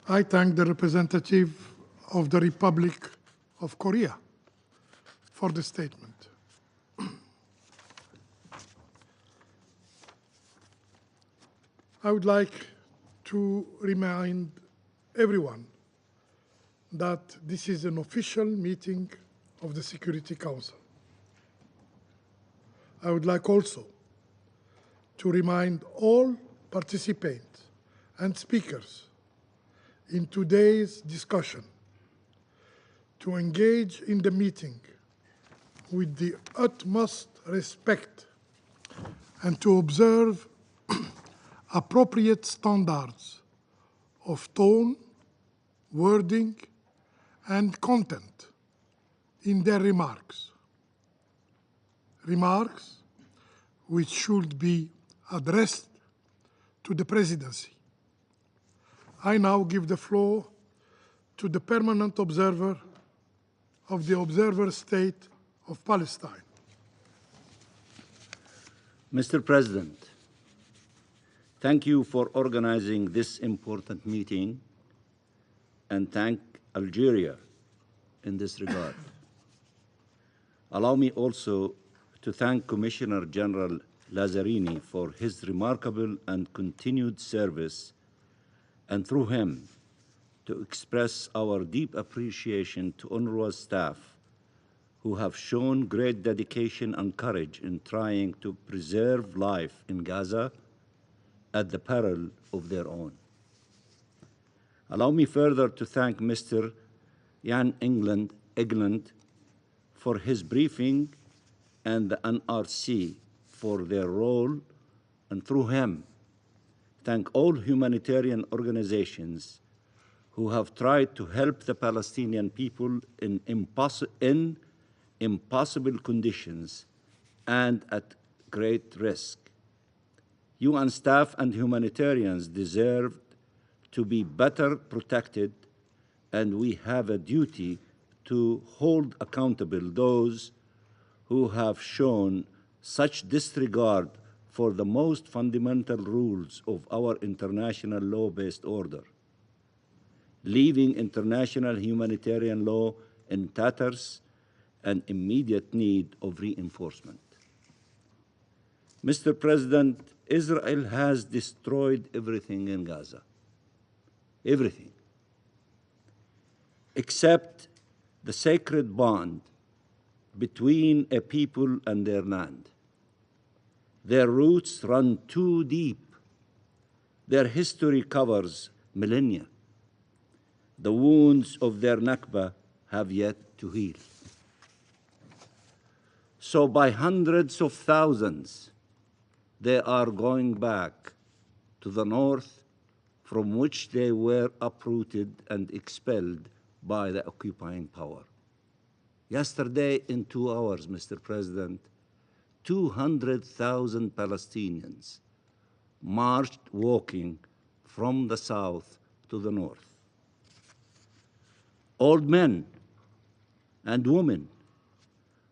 [SPEAKER 7] I thank the representative of the Republic of Korea for the statement. I would like to remind everyone that this is an official meeting of the Security Council. I would like also to remind all participants and speakers in today's discussion to engage in the meeting with the utmost respect and to observe appropriate standards of tone, wording, and content in their remarks. Remarks which should be addressed to the Presidency. I now give the floor to the permanent observer of the Observer State of Palestine.
[SPEAKER 10] Mr. President, thank you for organizing this important meeting and thank Algeria in this regard. Allow me also to thank Commissioner General Lazzarini for his remarkable and continued service, and through him to express our deep appreciation to UNRWA staff who have shown great dedication and courage in trying to preserve life in Gaza at the peril of their own. Allow me further to thank Mr. Jan Egeland for his briefing and the NRC for their role, and through him, thank all humanitarian organizations who have tried to help the Palestinian people in impossible conditions and at great risk. UN staff and humanitarians deserve to be better protected, and we have a duty to hold accountable those who have shown such disregard for the most fundamental rules of our international law-based order, leaving international humanitarian law in tatters and immediate need of reinforcement. Mr. President, Israel has destroyed everything in Gaza. Everything. Except the sacred bond between a people and their land. Their roots run too deep. Their history covers millennia. The wounds of their Nakba have yet to heal. So by hundreds of thousands, they are going back to the north from which they were uprooted and expelled by the occupying power. Yesterday, in 2 hours, Mr. President, 200,000 Palestinians marched walking from the south to the north. Old men and women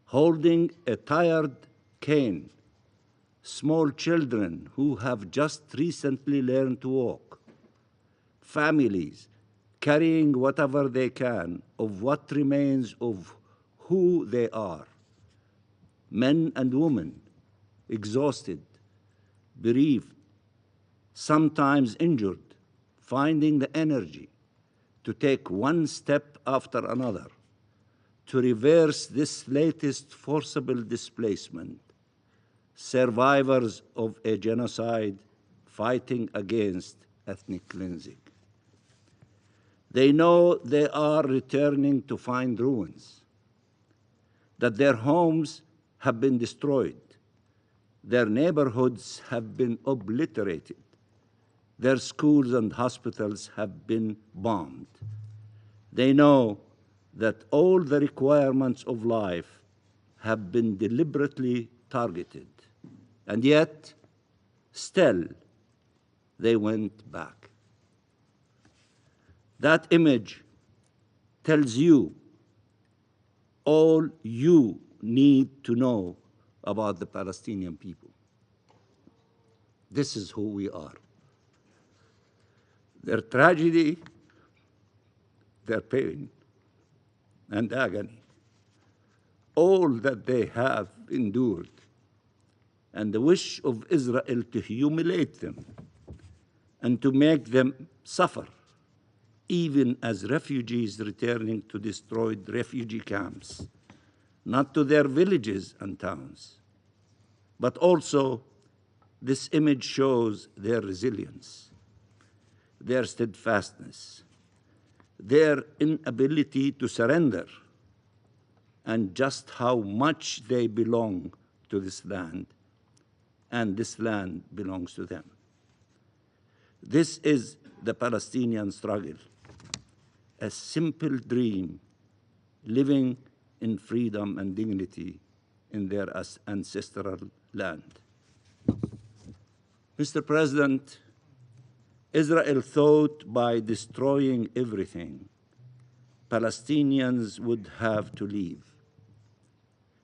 [SPEAKER 10] holding a tired cane, small children who have just recently learned to walk, families carrying whatever they can of what remains of who they are, men and women, exhausted, bereaved, sometimes injured, finding the energy to take one step after another to reverse this latest forcible displacement, survivors of a genocide fighting against ethnic cleansing. They know they are returning to find ruins, that their homes have been destroyed, their neighborhoods have been obliterated, their schools and hospitals have been bombed. They know that all the requirements of life have been deliberately targeted, and yet, still, they went back. That image tells you all you need to know about the Palestinian people. This is who we are. Their tragedy, their pain, and agony, all that they have endured, and the wish of Israel to humiliate them and to make them suffer, even as refugees returning to destroyed refugee camps, not to their villages and towns, but also this image shows their resilience, their steadfastness, their inability to surrender, and just how much they belong to this land, and this land belongs to them. This is the Palestinian struggle, a simple dream, living in freedom and dignity in their ancestral land. Mr. President, Israel thought by destroying everything, Palestinians would have to leave.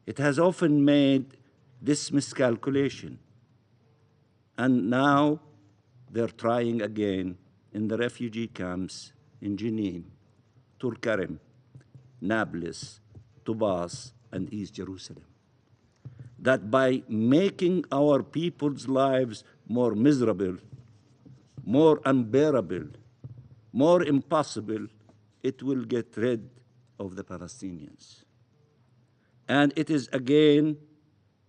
[SPEAKER 10] It has often made this miscalculation, and now they're trying again in the refugee camps in Jenin, Tulkarem, Nablus, Tubas, and East Jerusalem. That by making our people's lives more miserable, more unbearable, more impossible, it will get rid of the Palestinians. And it is again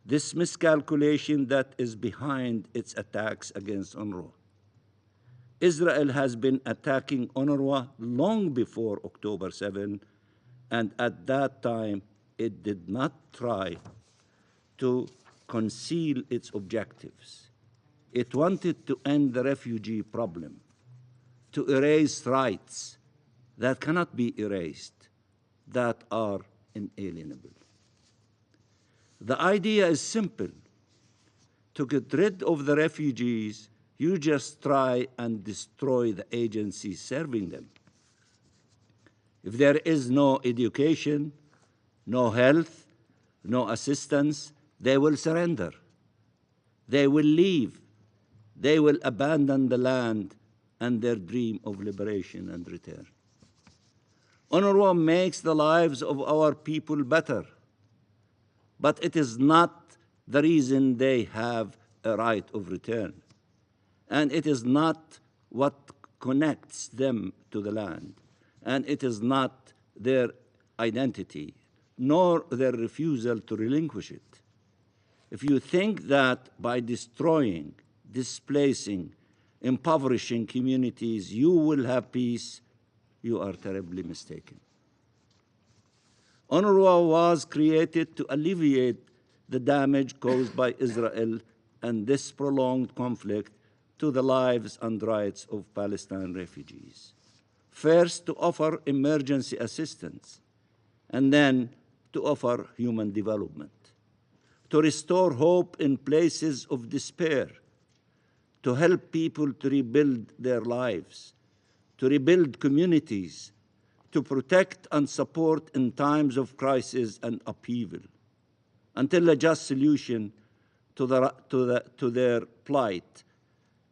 [SPEAKER 10] this miscalculation that is behind its attacks against UNRWA. Israel has been attacking UNRWA long before October 7, and at that time it did not try to conceal its objectives. It wanted to end the refugee problem, to erase rights that cannot be erased, that are inalienable. The idea is simple. To get rid of the refugees, you just try and destroy the agencies serving them. If there is no education, no health, no assistance, they will surrender. They will leave. They will abandon the land and their dream of liberation and return. UNRWA makes the lives of our people better, but it is not the reason they have a right of return. And it is not what connects them to the land. And it is not their identity, nor their refusal to relinquish it. If you think that by destroying, displacing, impoverishing communities, you will have peace, you are terribly mistaken. UNRWA was created to alleviate the damage caused by Israel and this prolonged conflict to the lives and rights of Palestinian refugees. First, to offer emergency assistance, and then to offer human development, to restore hope in places of despair, to help people to rebuild their lives, to rebuild communities, to protect and support in times of crisis and upheaval, until a just solution to their plight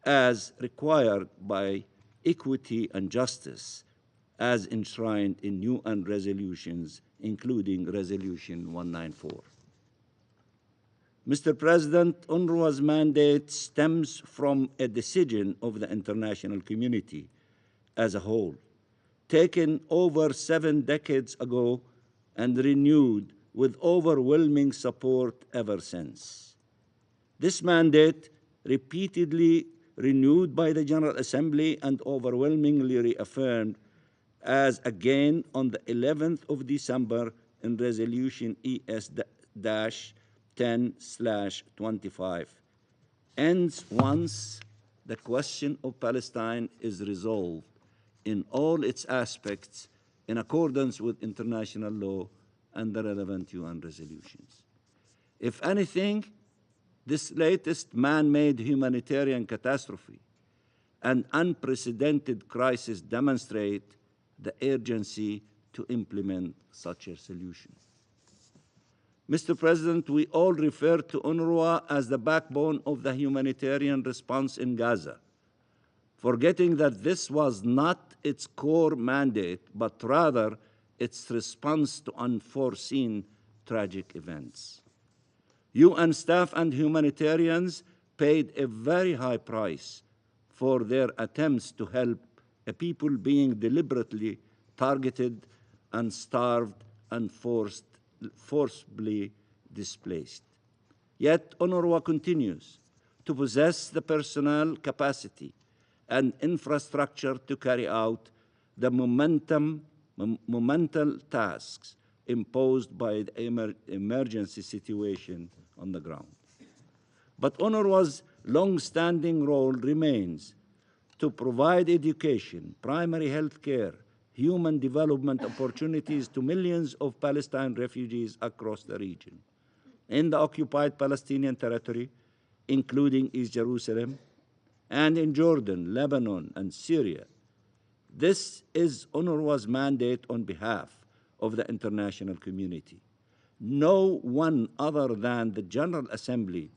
[SPEAKER 10] as required by equity and justice as enshrined in UN resolutions, including Resolution 194. Mr. President, UNRWA's mandate stems from a decision of the international community as a whole, taken over 7 decades ago and renewed with overwhelming support ever since. This mandate, repeatedly renewed by the General Assembly and overwhelmingly reaffirmed as again on the 11th of December in Resolution ES-10/25, ends once the question of Palestine is resolved in all its aspects in accordance with international law and the relevant UN resolutions. If anything, this latest man-made humanitarian catastrophe and unprecedented crisis demonstrate the urgency to implement such a solution. Mr. President, we all refer to UNRWA as the backbone of the humanitarian response in Gaza, forgetting that this was not its core mandate, but rather its response to unforeseen tragic events. UN staff and humanitarians paid a very high price for their attempts to help a people being deliberately targeted and starved and forcibly displaced. Yet UNRWA continues to possess the personnel capacity and infrastructure to carry out the monumental tasks imposed by the emergency situation on the ground. But UNRWA's long-standing role remains to provide education, primary health care, human development opportunities to millions of Palestinian refugees across the region, in the occupied Palestinian territory, including East Jerusalem, and in Jordan, Lebanon, and Syria. This is UNRWA's mandate on behalf of the international community. No one other than the General Assembly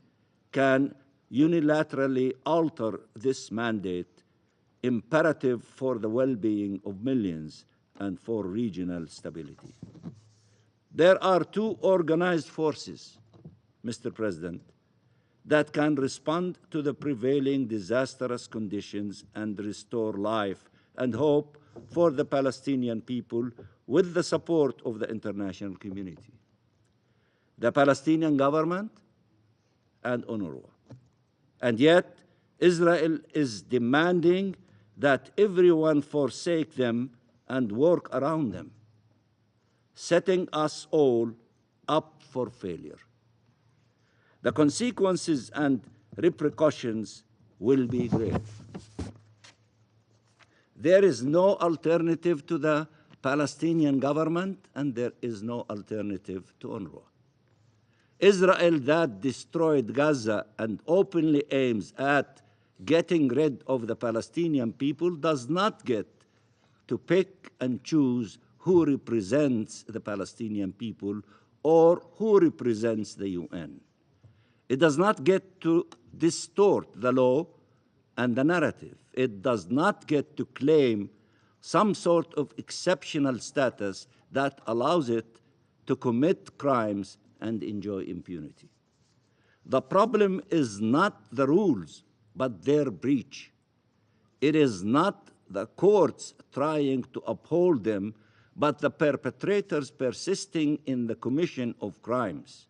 [SPEAKER 10] can unilaterally alter this mandate, imperative for the well-being of millions and for regional stability. There are two organized forces, Mr. President, that can respond to the prevailing disastrous conditions and restore life and hope for the Palestinian people with the support of the international community: the Palestinian government and UNRWA. And yet, Israel is demanding that everyone forsake them and work around them, setting us all up for failure. The consequences and repercussions will be grave. There is no alternative to the Palestinian government, and there is no alternative to UNRWA. Israel that destroyed Gaza and openly aims at getting rid of the Palestinian people does not get to pick and choose who represents the Palestinian people or who represents the UN. It does not get to distort the law and the narrative. It does not get to claim some sort of exceptional status that allows it to commit crimes and enjoy impunity. The problem is not the rules, but their breach. It is not the courts trying to uphold them, but the perpetrators persisting in the commission of crimes.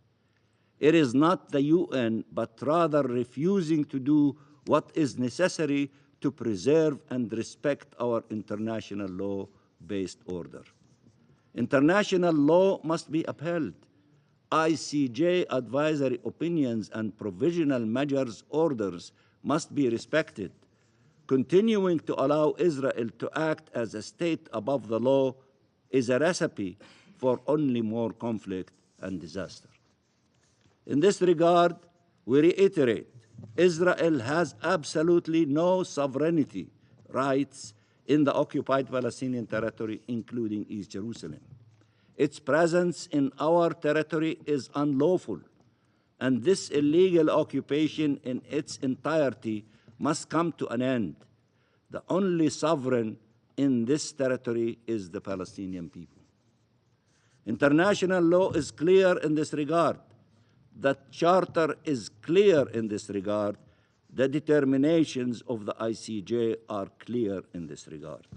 [SPEAKER 10] It is not the UN, but rather refusing to do what is necessary to preserve and respect our international law-based order. International law must be upheld. ICJ advisory opinions and provisional measures orders must be respected. Continuing to allow Israel to act as a state above the law is a recipe for only more conflict and disaster. In this regard, we reiterate, Israel has absolutely no sovereignty rights in the occupied Palestinian territory, including East Jerusalem. Its presence in our territory is unlawful, and this illegal occupation in its entirety must come to an end. The only sovereign in this territory is the Palestinian people. International law is clear in this regard. The Charter is clear in this regard. The determinations of the ICJ are clear in this regard.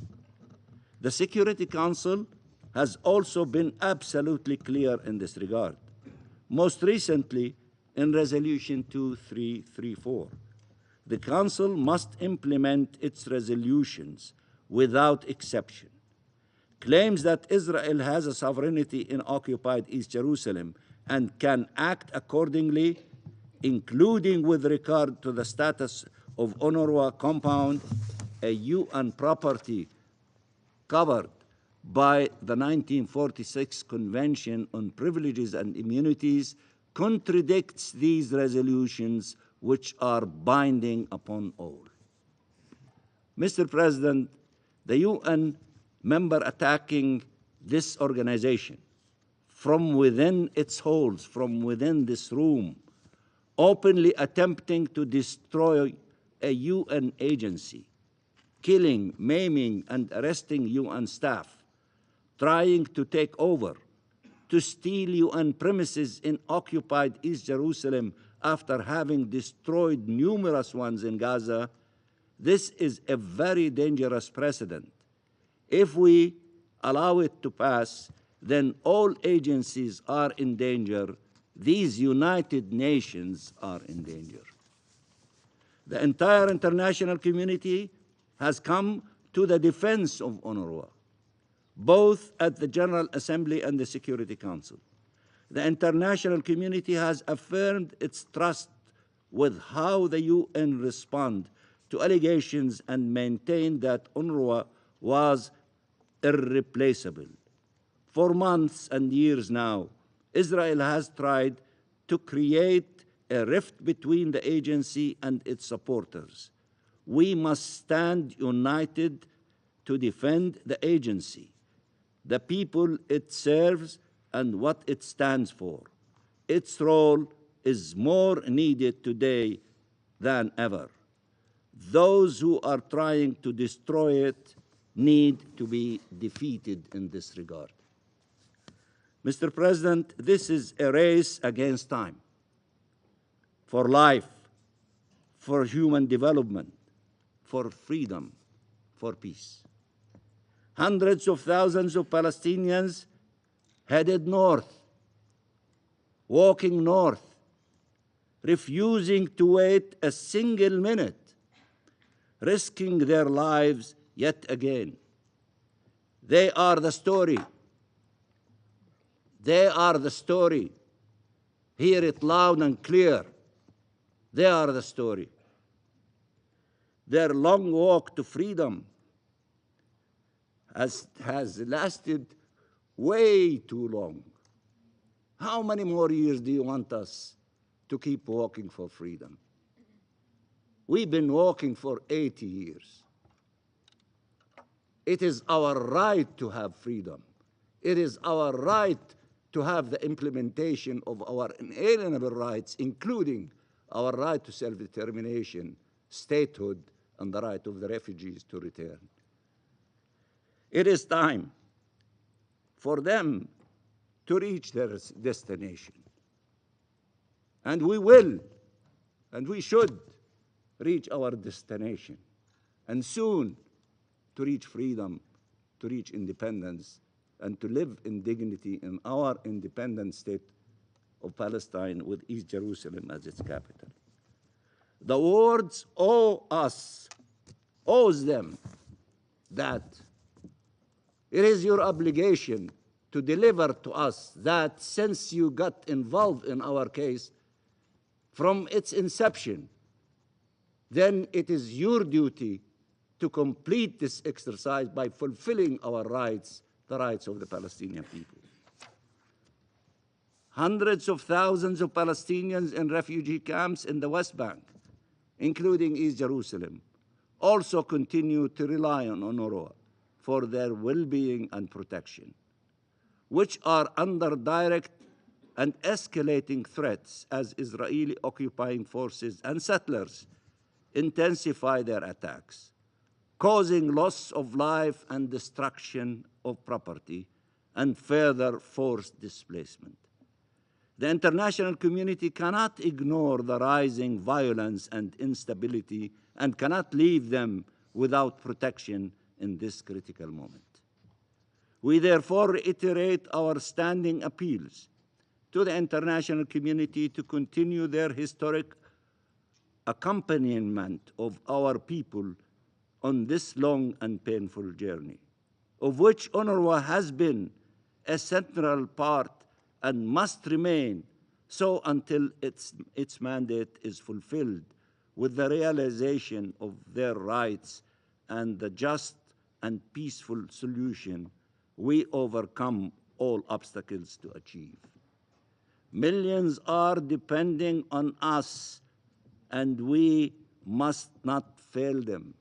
[SPEAKER 10] The Security Council has also been absolutely clear in this regard. Most recently, in Resolution 2334, the Council must implement its resolutions without exception. Claims that Israel has a sovereignty in occupied East Jerusalem and can act accordingly, including with regard to the status of UNRWA compound, a UN property covered by the 1946 Convention on Privileges and Immunities, contradicts these resolutions, which are binding upon all. Mr. President, the UN member attacking this organization, from within its halls, from within this room, openly attempting to destroy a UN agency, killing, maiming, and arresting UN staff, trying to take over, to steal UN premises in occupied East Jerusalem after having destroyed numerous ones in Gaza, this is a very dangerous precedent. If we allow it to pass, then all agencies are in danger. These United Nations are in danger. The entire international community has come to the defense of UNRWA, both at the General Assembly and the Security Council. The international community has affirmed its trust with how the UN respond to allegations and maintained that UNRWA was irreplaceable. For months and years now, Israel has tried to create a rift between the agency and its supporters. We must stand united to defend the agency, the people it serves, and what it stands for. Its role is more needed today than ever. Those who are trying to destroy it need to be defeated in this regard. Mr. President, this is a race against time, for life, for human development, for freedom, for peace. Hundreds of thousands of Palestinians headed north, walking north, refusing to wait a single minute, risking their lives yet again. They are the story. They are the story. Hear it loud and clear. They are the story. Their long walk to freedom has lasted way too long. How many more years do you want us to keep walking for freedom? We've been walking for 80 years. It is our right to have freedom. It is our right to have the implementation of our inalienable rights, including our right to self-determination, statehood, and the right of the refugees to return. It is time for them to reach their destination. And we will, and we should reach our destination, and soon to reach freedom, to reach independence, and to live in dignity in our independent state of Palestine with East Jerusalem as its capital. The words owes them that it is your obligation to deliver to us that since you got involved in our case from its inception, then it is your duty to complete this exercise by fulfilling our rights, the rights of the Palestinian people. Hundreds of thousands of Palestinians in refugee camps in the West Bank, including East Jerusalem, also continue to rely on UNRWA for their well-being and protection, which are under direct and escalating threats as Israeli occupying forces and settlers intensify their attacks, causing loss of life and destruction of property and further forced displacement. The international community cannot ignore the rising violence and instability and cannot leave them without protection in this critical moment. We therefore reiterate our standing appeals to the international community to continue their historic accompaniment of our people on this long and painful journey, of which UNRWA has been a central part and must remain so until its mandate is fulfilled with the realization of their rights and the just and peaceful solution we overcome all obstacles to achieve. Millions are depending on us, and we must not fail them.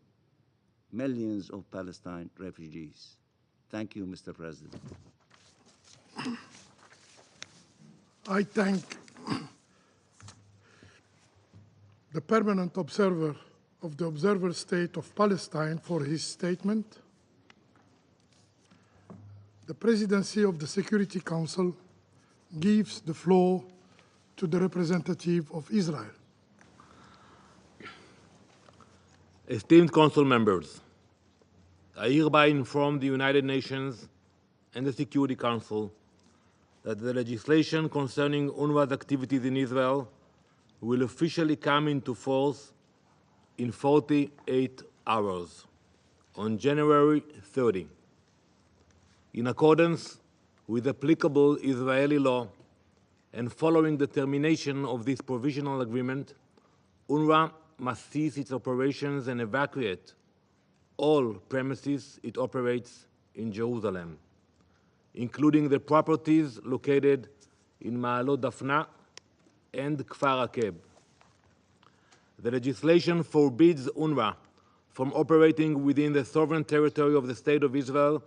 [SPEAKER 10] Millions of Palestine refugees. Thank you, Mr. President.
[SPEAKER 7] I thank the permanent observer of the Observer State of Palestine for his statement. The Presidency of the Security Council gives the floor to the representative of Israel.
[SPEAKER 11] Esteemed Council members, I hereby inform the United Nations and the Security Council that the legislation concerning UNRWA's activities in Israel will officially come into force in 48 hours, on January 30. In accordance with applicable Israeli law and following the termination of this provisional agreement, UNRWA must cease its operations and evacuate all premises it operates in Jerusalem, including the properties located in Ma'alot Dafna and Kfar Akeb. The legislation forbids UNRWA from operating within the sovereign territory of the State of Israel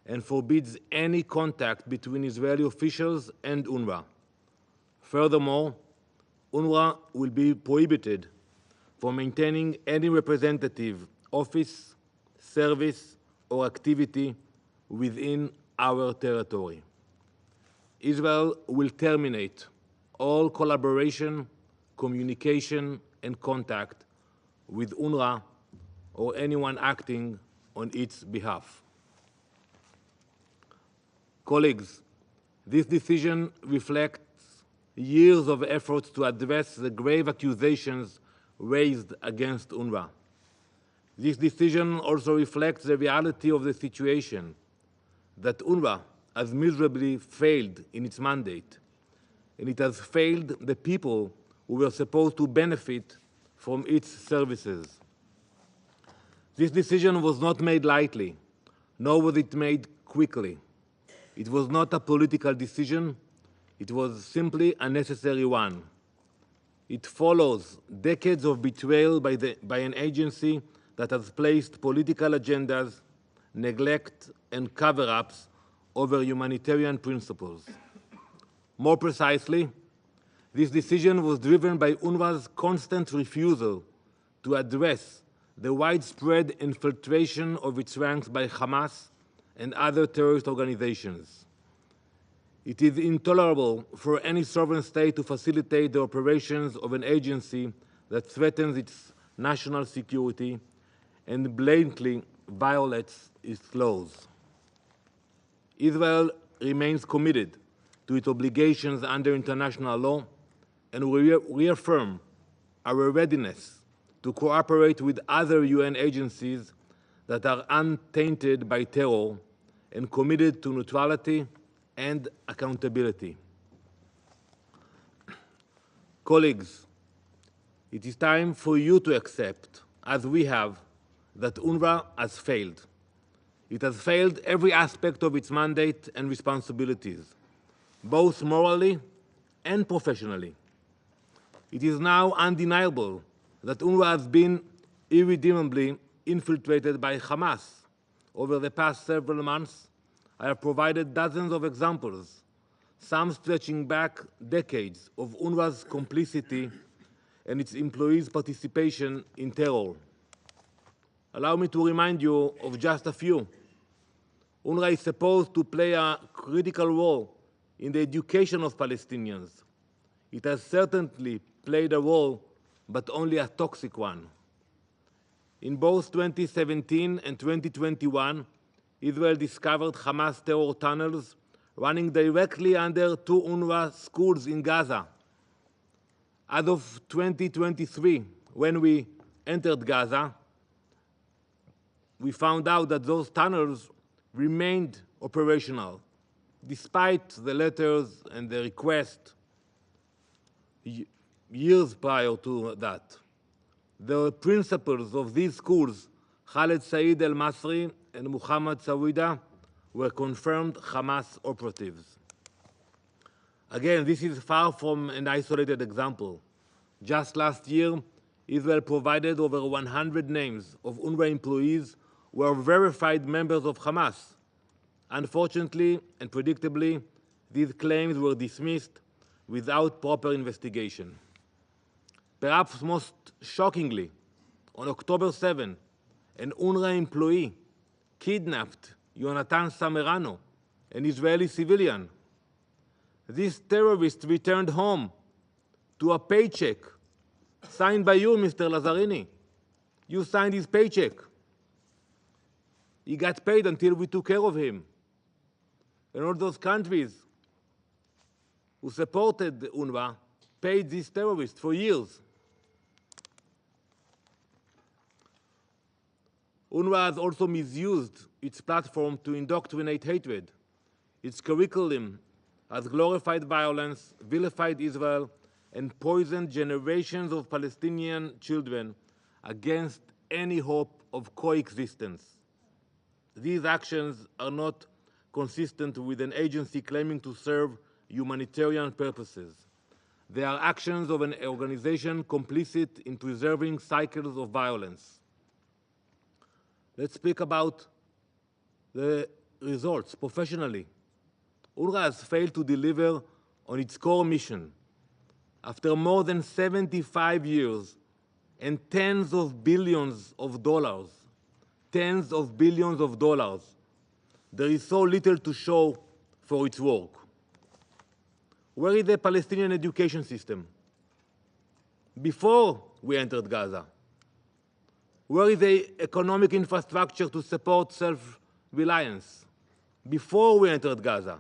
[SPEAKER 11] and forbids any contact between Israeli officials and UNRWA. Furthermore, UNRWA will be prohibited from maintaining any representative office, service, or activity within our territory. Israel will terminate all collaboration, communication, and contact with UNRWA or anyone acting on its behalf. Colleagues, this decision reflects years of efforts to address the grave accusations raised against UNRWA. This decision also reflects the reality of the situation, that UNRWA has miserably failed in its mandate, and it has failed the people who were supposed to benefit from its services. This decision was not made lightly, nor was it made quickly. It was not a political decision, it was simply a necessary one. It follows decades of betrayal by an agency that has placed political agendas, neglect, and cover-ups over humanitarian principles. More precisely, this decision was driven by UNRWA's constant refusal to address the widespread infiltration of its ranks by Hamas and other terrorist organizations. It is intolerable for any sovereign state to facilitate the operations of an agency that threatens its national security and blatantly violates its laws. Israel remains committed to its obligations under international law, and we reaffirm our readiness to cooperate with other UN agencies that are untainted by terror and committed to neutrality and accountability. Colleagues, it is time for you to accept, as we have, that UNRWA has failed. It has failed every aspect of its mandate and responsibilities, both morally and professionally. It is now undeniable that UNRWA has been irredeemably infiltrated by Hamas. Over the past several months, I have provided dozens of examples, some stretching back decades, of UNRWA's complicity and its employees' participation in terror. Allow me to remind you of just a few. UNRWA is supposed to play a critical role in the education of Palestinians. It has certainly played a role, but only a toxic one. In both 2017 and 2021, Israel discovered Hamas terror tunnels running directly under 2 UNRWA schools in Gaza. As of 2023, when we entered Gaza, we found out that those tunnels remained operational, despite the letters and the request years prior to that. The principals of these schools, Khaled Said al-Masri and Muhammad Sawida, were confirmed Hamas operatives. Again, this is far from an isolated example. Just last year, Israel provided over 100 names of UNRWA employees who were verified members of Hamas. Unfortunately and predictably, these claims were dismissed without proper investigation. Perhaps most shockingly, on October 7, an UNRWA employee kidnapped Yonatan Samerano, an Israeli civilian. This terrorist returned home to a paycheck signed by you, Mr. Lazzarini. You signed his paycheck. He got paid until we took care of him. And all those countries who supported UNRWA paid this terrorist for years. UNRWA has also misused its platform to indoctrinate hatred. Its curriculum has glorified violence, vilified Israel, and poisoned generations of Palestinian children against any hope of coexistence. These actions are not consistent with an agency claiming to serve humanitarian purposes. They are actions of an organization complicit in preserving cycles of violence. Let's speak about the results professionally. UNRWA has failed to deliver on its core mission. After more than 75 years and tens of billions of dollars, there is so little to show for its work. Where is the Palestinian education system? Before we entered Gaza, where is the economic infrastructure to support self-reliance? Before we entered Gaza,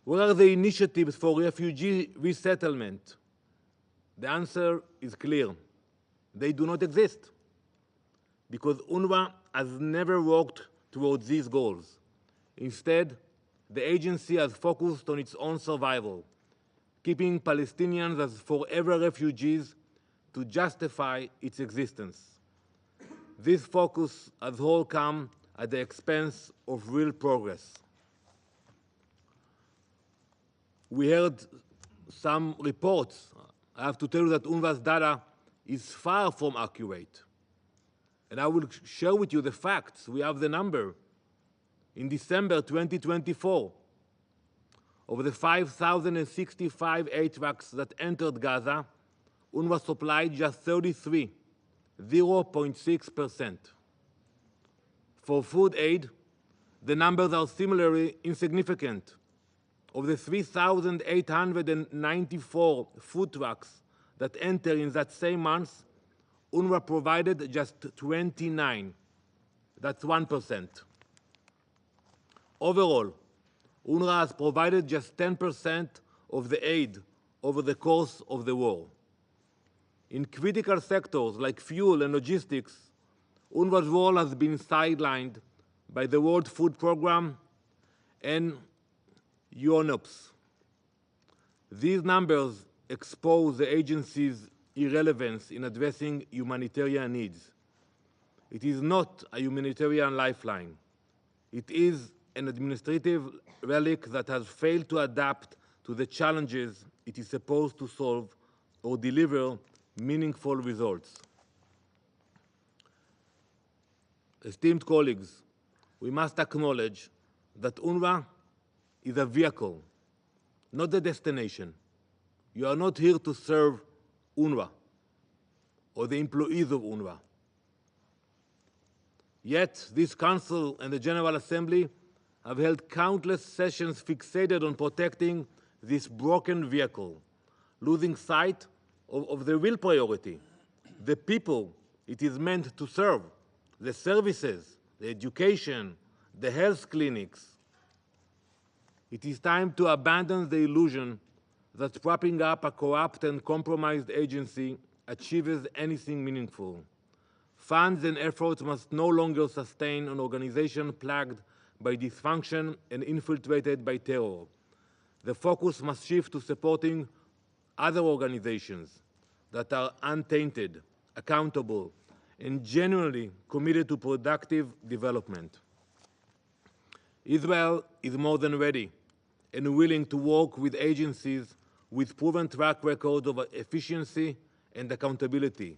[SPEAKER 11] where are the initiatives for refugee resettlement? The answer is clear. They do not exist, because UNRWA has never worked towards these goals. Instead, the agency has focused on its own survival, keeping Palestinians as forever refugees to justify its existence. This focus has all come at the expense of real progress. We heard some reports. I have to tell you that UNRWA's data is far from accurate. And I will share with you the facts. We have the number. In December 2024, of the 5,065 aid trucks that entered Gaza, UNRWA supplied just 33, 0.6%. For food aid, the numbers are similarly insignificant. Of the 3,894 food trucks that entered in that same month, UNRWA provided just 29. That's 1%. Overall, UNRWA has provided just 10% of the aid over the course of the war. In critical sectors like fuel and logistics, UNRWA's role has been sidelined by the World Food Programme and UNRWA. These numbers expose the agency's irrelevance in addressing humanitarian needs. It is not a humanitarian lifeline. It is an administrative relic that has failed to adapt to the challenges it is supposed to solve or deliver meaningful results. Esteemed colleagues, we must acknowledge that UNRWA is a vehicle, not the destination. You are not here to serve UNRWA or the employees of UNRWA. Yet, this Council and the General Assembly have held countless sessions fixated on protecting this broken vehicle, losing sight of the real priority, the people it is meant to serve, the services, the education, the health clinics. It is time to abandon the illusion that propping up a corrupt and compromised agency achieves anything meaningful. Funds and efforts must no longer sustain an organization plagued by dysfunction and infiltrated by terror. The focus must shift to supporting other organizations that are untainted, accountable, and genuinely committed to productive development. Israel is more than ready and willing to work with agencies with proven track records of efficiency and accountability.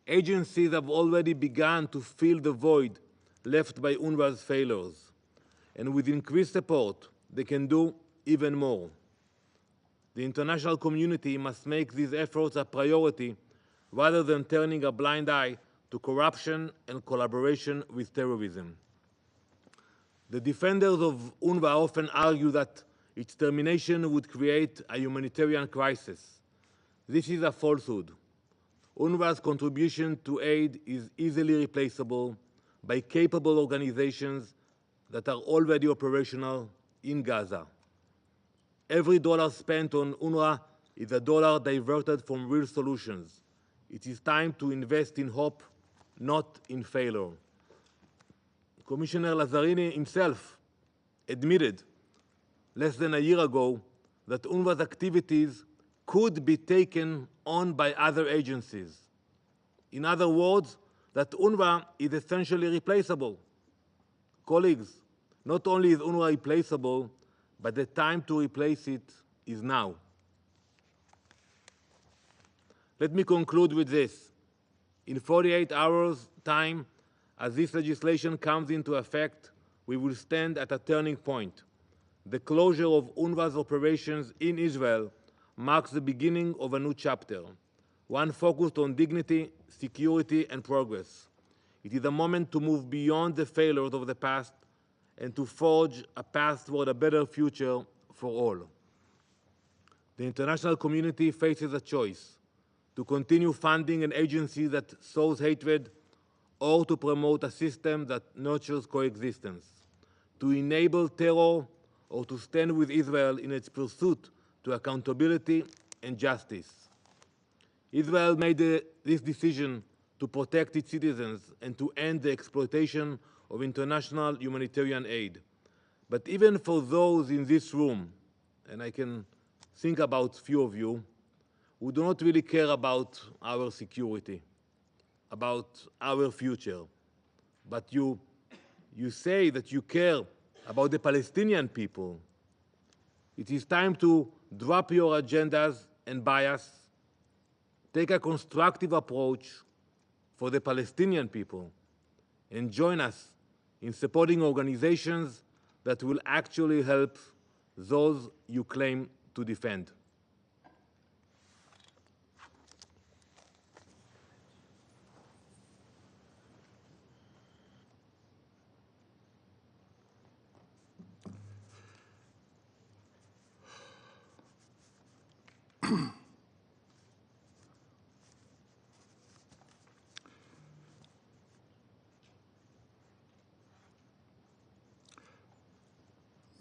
[SPEAKER 11] Agencies have already begun to fill the void left by UNRWA's failures. and with increased support, they can do even more. The international community must make these efforts a priority rather than turning a blind eye to corruption and collaboration with terrorism. The defenders of UNRWA often argue that its termination would create a humanitarian crisis. This is a falsehood. UNRWA's contribution to aid is easily replaceable by capable organizations that are already operational in Gaza. Every dollar spent on UNRWA is a dollar diverted from real solutions. It is time to invest in hope, not in failure. Commissioner Lazzarini himself admitted less than a year ago that UNRWA's activities could be taken on by other agencies. In other words, that UNRWA is essentially replaceable. Colleagues, not only is UNRWA replaceable, but the time to replace it is now. Let me conclude with this. In 48 hours' time, as this legislation comes into effect, we will stand at a turning point. The closure of UNRWA's operations in Israel marks the beginning of a new chapter, one focused on dignity, security, and progress. It is a moment to move beyond the failures of the past and to forge a path toward a better future for all. The international community faces a choice: to continue funding an agency that sows hatred, or to promote a system that nurtures coexistence, to enable terror, or to stand with Israel in its pursuit to accountability and justice. Israel made this decision to protect its citizens and to end the exploitation of international humanitarian aid. But even for those in this room, and I can think about few of you, who do not really care about our security, about our future, but you say that you care about the Palestinian people, it is time to drop your agendas and bias, take a constructive approach for the Palestinian people, and join us in supporting organizations that will actually help those you claim to defend.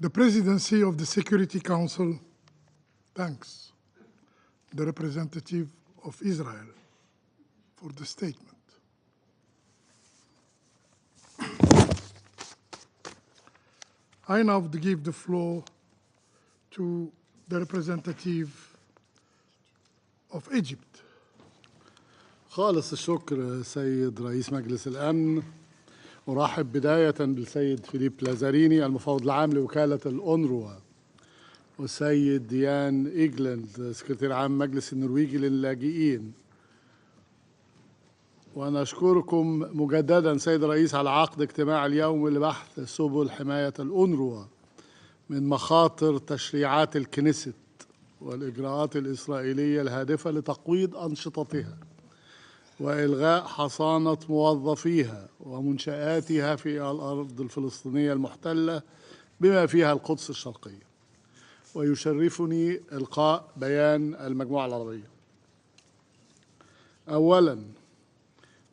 [SPEAKER 7] The Presidency of the Security Council thanks the representative of Israel for the statement. I now give the floor to the representative of Egypt.
[SPEAKER 12] خالص الشكر سيد رئيس مجلس الأمن. أرحب بداية بالسيد فيليب لازاريني المفوض العام لوكالة الأونروا، والسيد ديان إيجلاند سكرتير عام مجلس النرويجي للاجئين. وأنا أشكركم مجددا سيد الرئيس على عقد اجتماع اليوم لبحث سبل حماية الأونروا من مخاطر تشريعات الكنيست والإجراءات الإسرائيلية الهادفة لتقويض أنشطتها وإلغاء حصانة موظفيها ومنشآتها في الأرض الفلسطينية المحتلة بما فيها القدس الشرقية. ويشرفني إلقاء بيان المجموعة العربية. أولاً،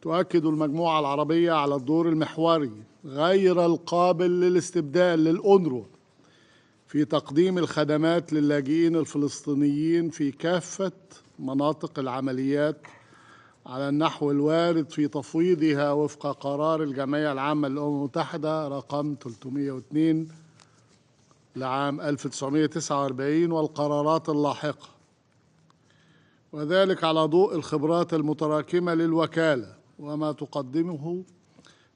[SPEAKER 12] تؤكد المجموعة العربية على الدور المحوري غير القابل للاستبدال للأونروا في تقديم الخدمات للاجئين الفلسطينيين في كافة مناطق العمليات على النحو الوارد في تفويضها وفق قرار الجمعية العامة للأمم المتحدة رقم 302 لعام 1949 والقرارات اللاحقة، وذلك على ضوء الخبرات المتراكمة للوكالة وما تقدمه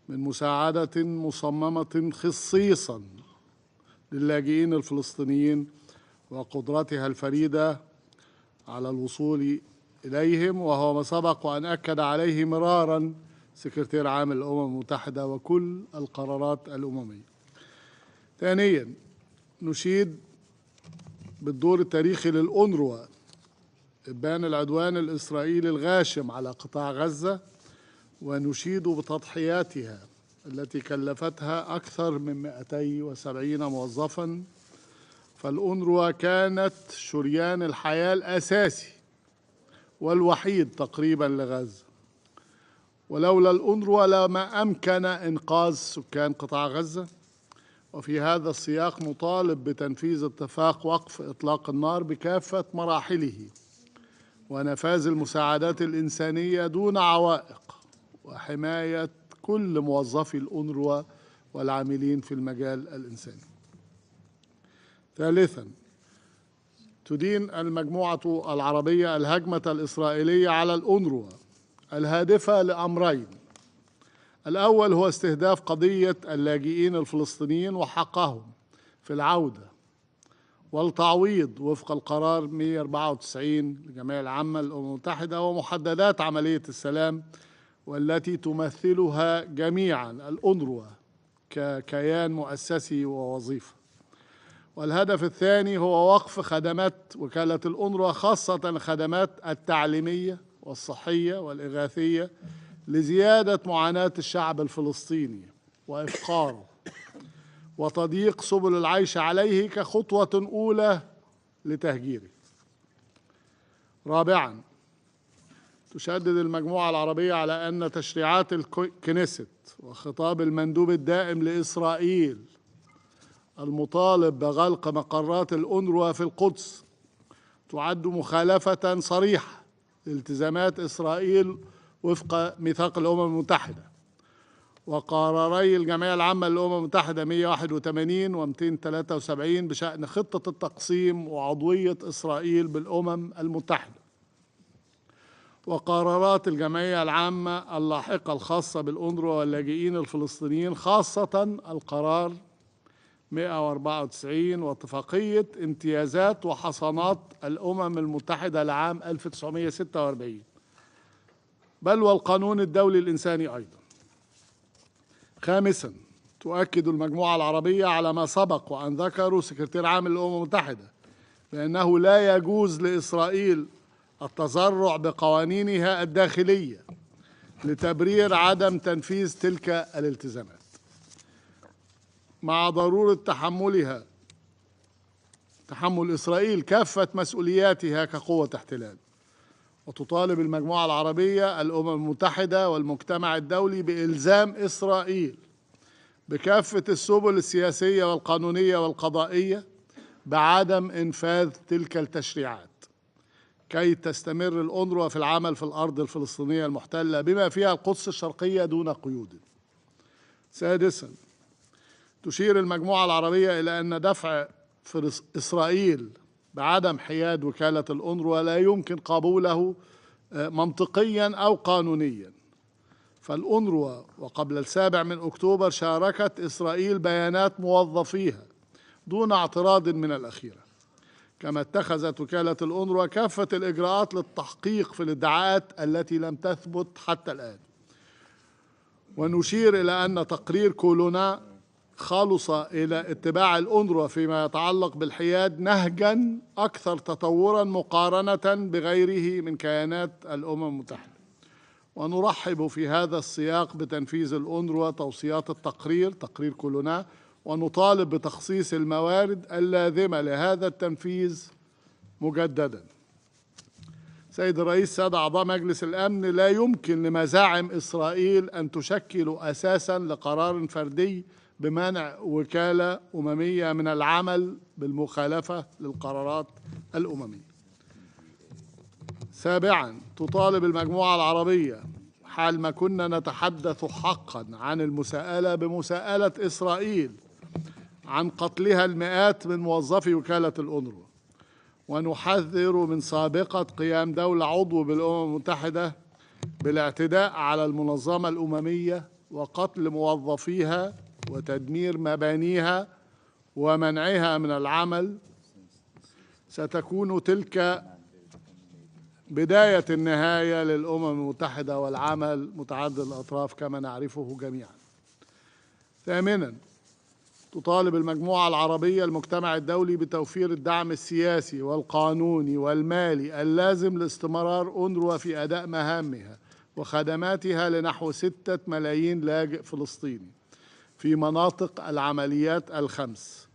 [SPEAKER 12] من مساعدة مصممة خصيصاً للاجئين الفلسطينيين وقدرتها الفريدة على الوصول إليهم، وهو ما سبق وأن أكد عليه مرارا سكرتير عام الأمم المتحدة وكل القرارات الأممية. ثانيا، نشيد بالدور التاريخي للأونروا إبان العدوان الإسرائيلي الغاشم على قطاع غزة، ونشيد بتضحياتها التي كلفتها أكثر من 270 موظفاً. فالأونروا كانت شريان الحياة الأساسي والوحيد تقريباً لغزة، ولولا الأونروا لما أمكن إنقاذ سكان قطاع غزة. وفي هذا السياق نطالب بتنفيذ اتفاق وقف إطلاق النار بكافة مراحله ونفاذ المساعدات الإنسانية دون عوائق، وحماية كل موظفي الأونروا والعاملين في المجال الإنساني. ثالثاً، تدين المجموعة العربية الهجمة الإسرائيلية على الأونروا الهادفة لأمرين: الأول هو استهداف قضية اللاجئين الفلسطينيين وحقهم في العودة والتعويض وفق القرار 194 للجمعية العامة للأمم المتحدة ومحددات عملية السلام، والتي تمثلها جميعا الأونروا ككيان مؤسسي ووظيفة. والهدف الثاني هو وقف خدمات وكالة الأونروا، خاصة الخدمات التعليمية والصحية والإغاثية، لزيادة معاناة الشعب الفلسطيني وإفقاره وتضييق سبل العيش عليه كخطوة أولى لتهجيره. رابعاً، تشدد المجموعة العربية على أن تشريعات الكنيست وخطاب المندوب الدائم لإسرائيل المطالب بغلق مقرات الأونروا في القدس تعد مخالفة صريحة لالتزامات إسرائيل وفق ميثاق الأمم المتحدة وقراري الجمعية العامة للأمم المتحدة 181 و 273 بشأن خطة التقسيم وعضوية إسرائيل بالأمم المتحدة، وقرارات الجمعية العامة اللاحقة الخاصة بالأونروا واللاجئين الفلسطينيين، خاصة القرار 194 واتفاقية امتيازات وحصانات الأمم المتحدة لعام 1946، بل والقانون الدولي الإنساني أيضا. خامساً، تؤكد المجموعة العربية على ما سبق وأن ذكروا سكرتير عام الأمم المتحدة بأنه لا يجوز لإسرائيل التذرع بقوانينها الداخلية لتبرير عدم تنفيذ تلك الالتزامات، مع ضرورة تحمل إسرائيل كافة مسؤولياتها كقوة احتلال. وتطالب المجموعة العربية الأمم المتحدة والمجتمع الدولي بإلزام إسرائيل بكافة السبل السياسية والقانونية والقضائية بعدم إنفاذ تلك التشريعات كي تستمر الأونروا في العمل في الأرض الفلسطينية المحتلة بما فيها القدس الشرقية دون قيود. سادساً، تشير المجموعة العربية إلى أن دفع إسرائيل بعدم حياد وكالة الأونروا لا يمكن قبوله منطقياً أو قانونياً. فالأونروا وقبل 7 أكتوبر شاركت إسرائيل بيانات موظفيها دون اعتراض من الأخيرة، كما اتخذت وكالة الأونروا كافة الإجراءات للتحقيق في الادعاءات التي لم تثبت حتى الآن. ونشير إلى أن تقرير كولونا خلص إلى اتباع الأونروا فيما يتعلق بالحياد نهجاً أكثر تطوراً مقارنة بغيره من كيانات الأمم المتحدة. ونرحب في هذا السياق بتنفيذ الأونروا توصيات تقرير كولونا، ونطالب بتخصيص الموارد اللازمة لهذا التنفيذ مجدداً. سيد الرئيس، سادة أعضاء مجلس الأمن، لا يمكن لمزاعم إسرائيل أن تشكل أساساً لقرار فردي بمنع وكالة أممية من العمل بالمخالفة للقرارات الأممية. سابعاً، تطالب المجموعة العربية حال ما كنا نتحدث حقاً عن المساءلة بمساءلة إسرائيل عن قتلها المئات من موظفي وكالة الأونروا، ونحذر من سابقة قيام دولة عضو بالأمم المتحدة بالاعتداء على المنظمة الأممية وقتل موظفيها وتدمير مبانيها ومنعها من العمل. ستكون تلك بداية النهاية للأمم المتحدة والعمل متعدد الأطراف كما نعرفه جميعا. ثامناً، تطالب المجموعة العربية المجتمع الدولي بتوفير الدعم السياسي والقانوني والمالي اللازم لاستمرار أونروا في أداء مهامها وخدماتها لنحو 6 ملايين لاجئ فلسطيني في مناطق العمليات الخمس.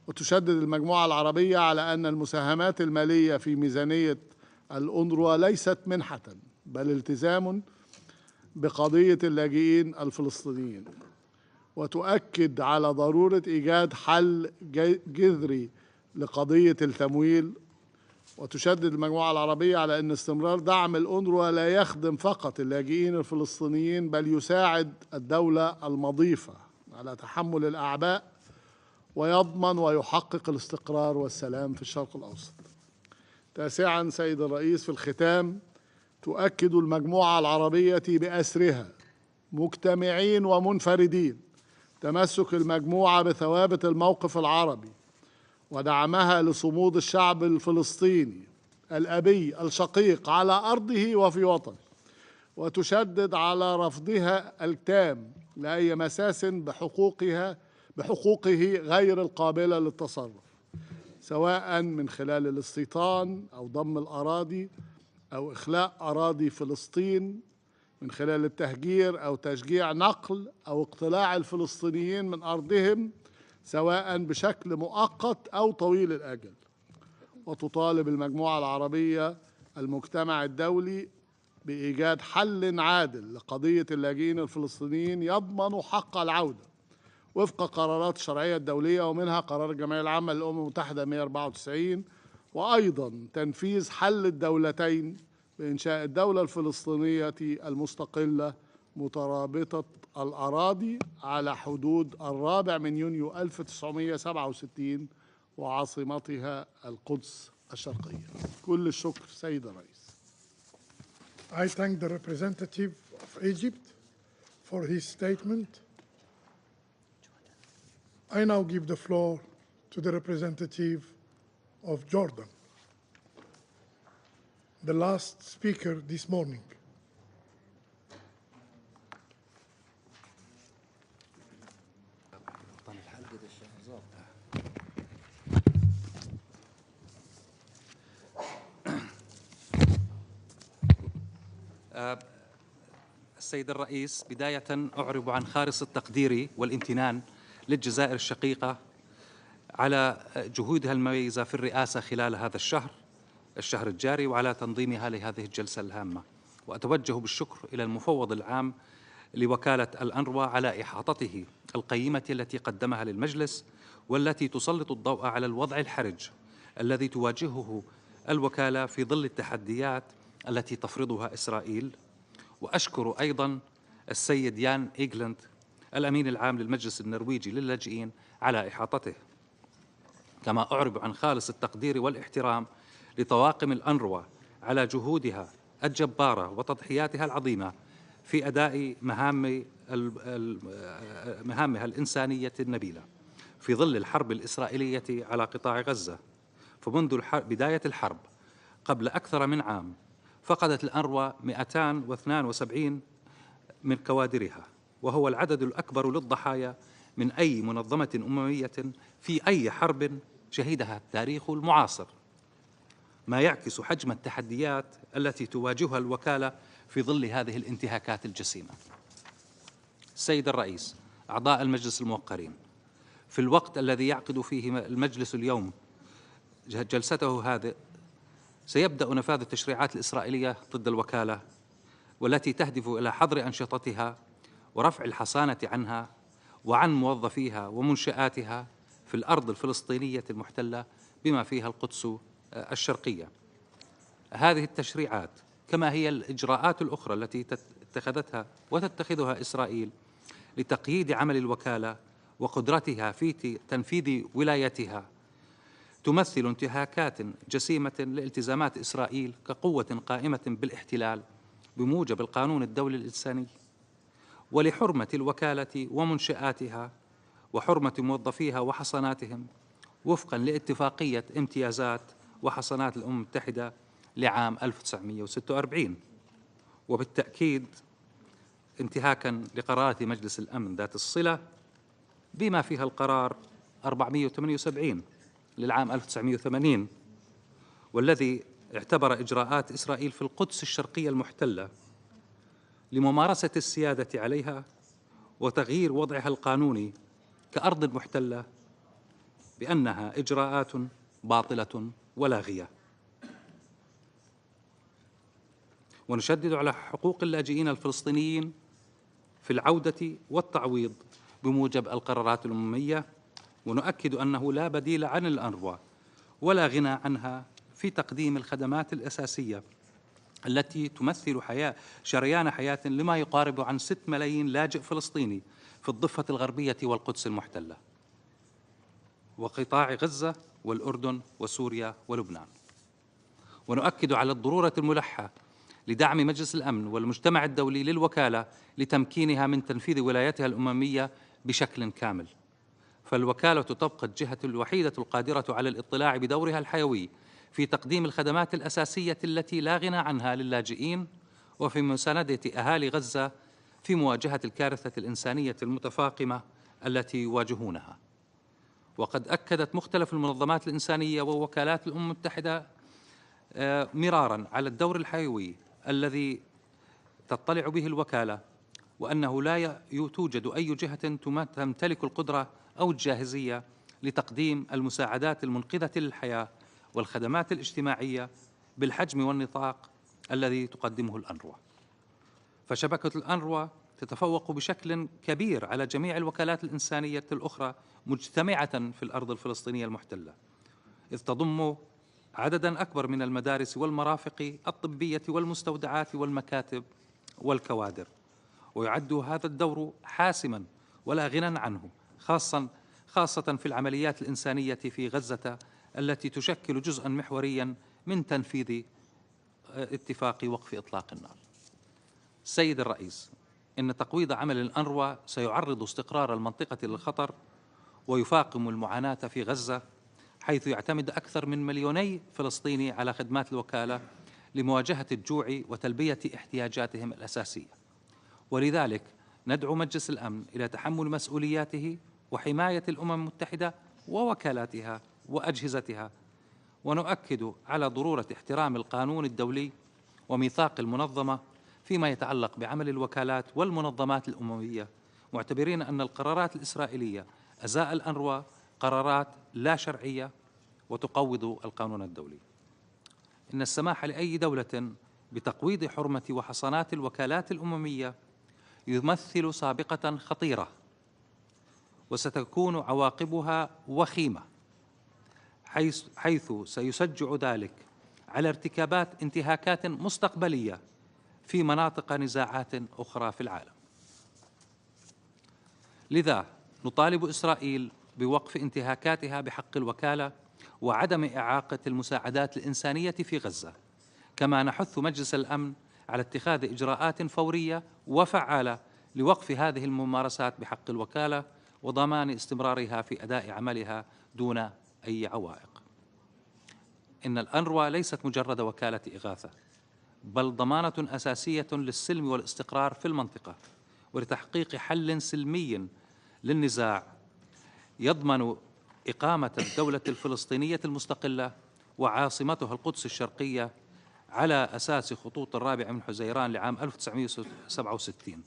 [SPEAKER 12] وتشدد المجموعة العربية على أن المساهمات المالية في ميزانية الأونروا ليست منحة بل التزام بقضية اللاجئين الفلسطينيين، وتؤكد على ضرورة إيجاد حل جذري لقضية التمويل. وتشدد المجموعة العربية على أن استمرار دعم الأونروا لا يخدم فقط اللاجئين الفلسطينيين بل يساعد الدولة المضيفة على تحمل الأعباء ويضمن ويحقق الاستقرار والسلام في الشرق الأوسط. تاسعاً سيد الرئيس، في الختام تؤكد المجموعة العربية بأسرها مجتمعين ومنفردين تمسك المجموعة بثوابت الموقف العربي ودعمها لصمود الشعب الفلسطيني الأبي الشقيق على أرضه وفي وطنه، وتشدد على رفضها التام لأي مساس بحقوقه غير القابلة للتصرف، سواء من خلال الاستيطان أو ضم الأراضي أو إخلاء أراضي فلسطين، من خلال التهجير أو تشجيع نقل أو اقتلاع الفلسطينيين من أرضهم سواء بشكل مؤقت أو طويل الأجل. وتطالب المجموعة العربية المجتمع الدولي بإيجاد حل عادل لقضية اللاجئين الفلسطينيين يضمن حق العودة وفق قرارات الشرعية الدولية، ومنها قرار الجمعية العامة للأمم المتحدة 194، وأيضا تنفيذ حل الدولتين بإنشاء الدولة الفلسطينية المستقلة مترابطة الأراضي على حدود 4 يونيو 1967 وعاصمتها القدس الشرقية. كل الشكر سيد الرئيس.
[SPEAKER 7] I thank the representative of Egypt for his statement. I now give the floor to the representative of Jordan, the last speaker this morning.
[SPEAKER 13] السيد الرئيس، بداية أعرب عن خالص التقدير والامتنان للجزائر الشقيقة على جهودها المميزة في الرئاسة خلال هذا الشهر الجاري وعلى تنظيمها لهذه الجلسة الهامة. وأتوجه بالشكر إلى المفوض العام لوكالة الأنروا على إحاطته القيمة التي قدمها للمجلس، والتي تسلط الضوء على الوضع الحرج الذي تواجهه الوكالة في ظل التحديات التي تفرضها إسرائيل. وأشكر أيضا السيد يان إيغلاند الأمين العام للمجلس النرويجي للاجئين على إحاطته. كما أعرب عن خالص التقدير والاحترام لطواقم الأنروا على جهودها الجبارة وتضحياتها العظيمة في أداء مهامها الإنسانية النبيلة في ظل الحرب الإسرائيلية على قطاع غزة. فمنذ بداية الحرب قبل أكثر من عام فقدت الأنروا 272 من كوادرها، وهو العدد الأكبر للضحايا من أي منظمة أممية في أي حرب شهدها التاريخ المعاصر، ما يعكس حجم التحديات التي تواجهها الوكالة في ظل هذه الانتهاكات الجسيمة. السيد الرئيس، أعضاء المجلس الموقرين، في الوقت الذي يعقد فيه المجلس اليوم جلسته هذه سيبدأ نفاذ التشريعات الإسرائيلية ضد الوكالة، والتي تهدف إلى حظر أنشطتها ورفع الحصانة عنها وعن موظفيها ومنشآتها في الأرض الفلسطينية المحتلة بما فيها القدس الشرقية. هذه التشريعات كما هي الإجراءات الأخرى التي اتخذتها وتتخذها إسرائيل لتقييد عمل الوكالة وقدرتها في تنفيذ ولايتها تمثل انتهاكات جسيمة لالتزامات إسرائيل كقوة قائمة بالاحتلال بموجب القانون الدولي الإنساني، ولحرمة الوكالة ومنشآتها وحرمة موظفيها وحصاناتهم وفقا لاتفاقية امتيازات وحصانات الأمم المتحدة لعام 1946، وبالتأكيد انتهاكا لقرارات مجلس الأمن ذات الصلة بما فيها القرار 478 للعام 1980، والذي اعتبر إجراءات إسرائيل في القدس الشرقية المحتلة لممارسة السيادة عليها وتغيير وضعها القانوني كأرض محتلة بأنها إجراءات باطلة ولاغية. ونشدد على حقوق اللاجئين الفلسطينيين في العودة والتعويض بموجب القرارات الأممية، ونؤكد أنه لا بديل عن الأنروا ولا غنى عنها في تقديم الخدمات الأساسية التي تمثل شريان حياة لما يقارب عن 6 ملايين لاجئ فلسطيني في الضفة الغربية والقدس المحتلة وقطاع غزة والأردن وسوريا ولبنان. ونؤكد على الضرورة الملحة لدعم مجلس الأمن والمجتمع الدولي للوكالة لتمكينها من تنفيذ ولايتها الأممية بشكل كامل، فالوكالة تبقى الجهة الوحيدة القادرة على الاطلاع بدورها الحيوي في تقديم الخدمات الأساسية التي لا غنى عنها للاجئين وفي مساندة أهالي غزة في مواجهة الكارثة الإنسانية المتفاقمة التي يواجهونها. وقد أكدت مختلف المنظمات الإنسانية ووكالات الأمم المتحدة مراراً على الدور الحيوي الذي تطلع به الوكالة، وأنه لا توجد أي جهة تمتلك القدرة أو الجاهزية لتقديم المساعدات المنقذة للحياة والخدمات الاجتماعية بالحجم والنطاق الذي تقدمه الأنروا. فشبكة الأنروا تتفوق بشكل كبير على جميع الوكالات الإنسانية الأخرى مجتمعة في الأرض الفلسطينية المحتلة، إذ تضم عدداً أكبر من المدارس والمرافق الطبية والمستودعات والمكاتب والكوادر. ويعد هذا الدور حاسماً ولا غنى عنه، خاصة في العمليات الإنسانية في غزة التي تشكل جزءاً محورياً من تنفيذ اتفاق وقف إطلاق النار. سيد الرئيس، إن تقويض عمل الأنروا سيعرض استقرار المنطقة للخطر ويفاقم المعاناة في غزة، حيث يعتمد أكثر من 2 مليون فلسطيني على خدمات الوكالة لمواجهة الجوع وتلبية احتياجاتهم الأساسية. ولذلك ندعو مجلس الأمن إلى تحمل مسؤولياته وحماية الأمم المتحدة ووكالاتها وأجهزتها، ونؤكد على ضرورة احترام القانون الدولي وميثاق المنظمة فيما يتعلق بعمل الوكالات والمنظمات الأممية، معتبرين أن القرارات الإسرائيلية أزاء الأنروا قرارات لا شرعية وتقوض القانون الدولي. إن السماح لأي دولة بتقويض حرمة وحصانات الوكالات الأممية يمثل سابقة خطيرة، وستكون عواقبها وخيمة، حيث سيشجع ذلك على ارتكابات انتهاكات مستقبلية في مناطق نزاعات أخرى في العالم. لذا نطالب إسرائيل بوقف انتهاكاتها بحق الوكالة وعدم إعاقة المساعدات الإنسانية في غزة، كما نحث مجلس الأمن على اتخاذ إجراءات فورية وفعالة لوقف هذه الممارسات بحق الوكالة وضمان استمرارها في أداء عملها دون أي عوائق. إن الأنروا ليست مجرد وكالة إغاثة، بل ضمانة أساسية للسلم والاستقرار في المنطقة ولتحقيق حل سلمي للنزاع يضمن إقامة الدولة الفلسطينية المستقلة وعاصمتها القدس الشرقية على أساس خطوط 4 حزيران لعام 1967،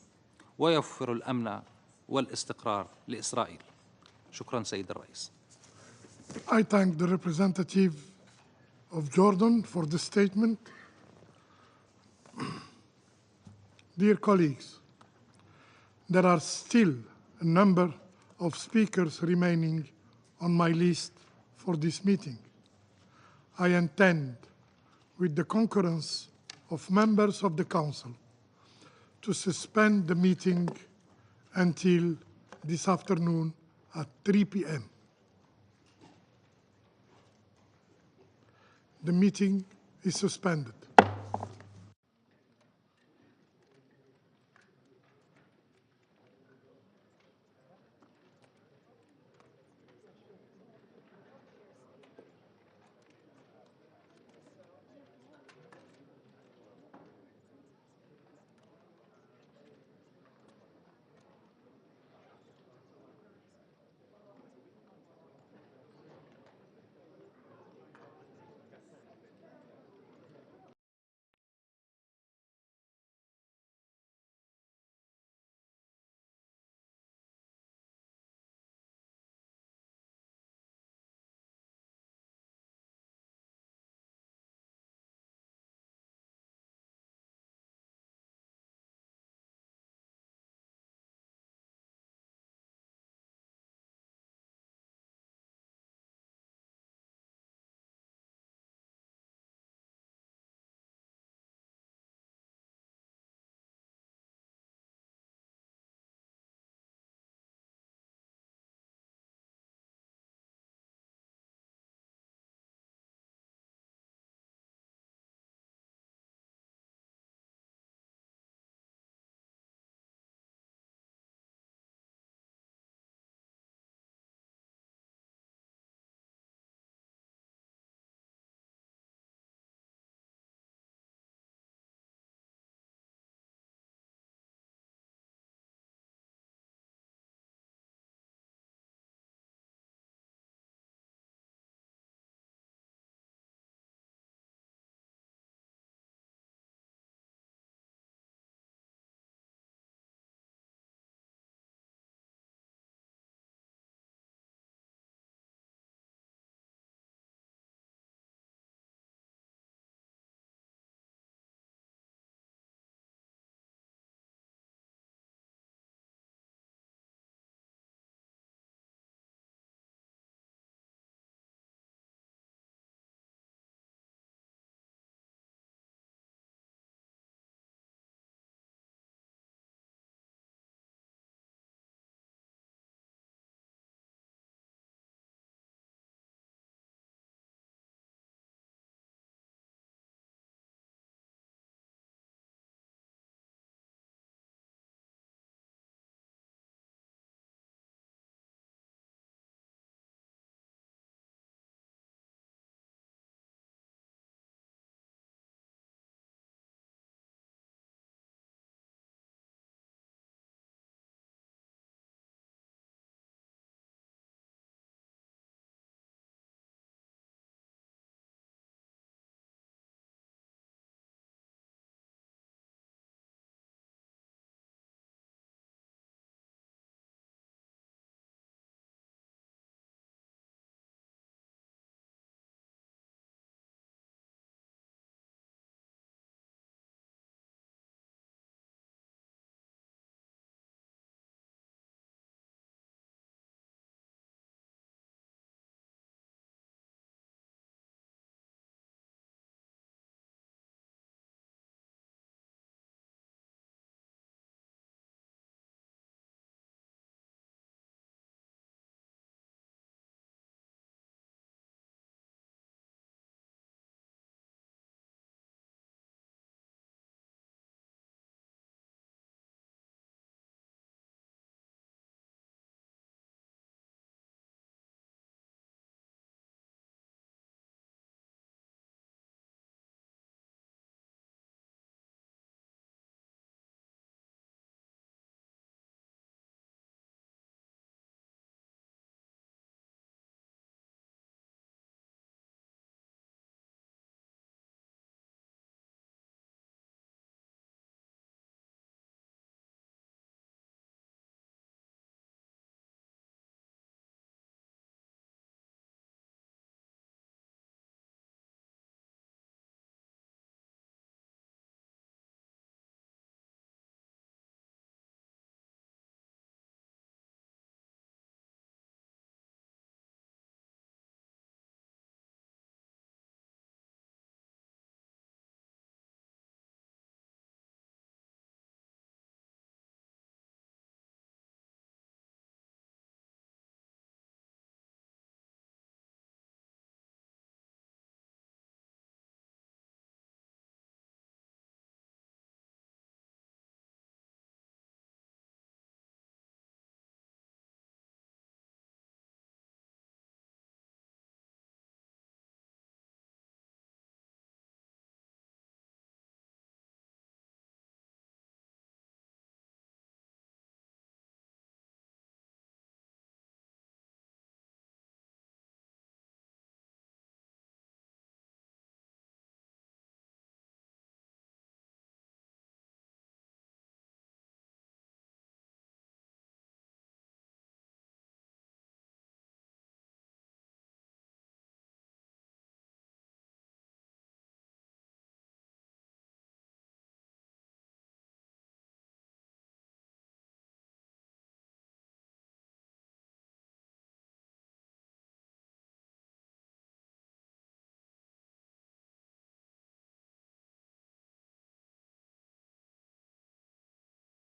[SPEAKER 13] ويوفر الأمن والاستقرار لإسرائيل. شكرا سيد الرئيس.
[SPEAKER 7] I thank the representative of Jordan for the statement. Dear colleagues, there are still a number of speakers remaining on my list for this meeting. I intend, with the concurrence of members of the Council, to suspend the meeting until this afternoon at 3 p.m. The meeting is suspended.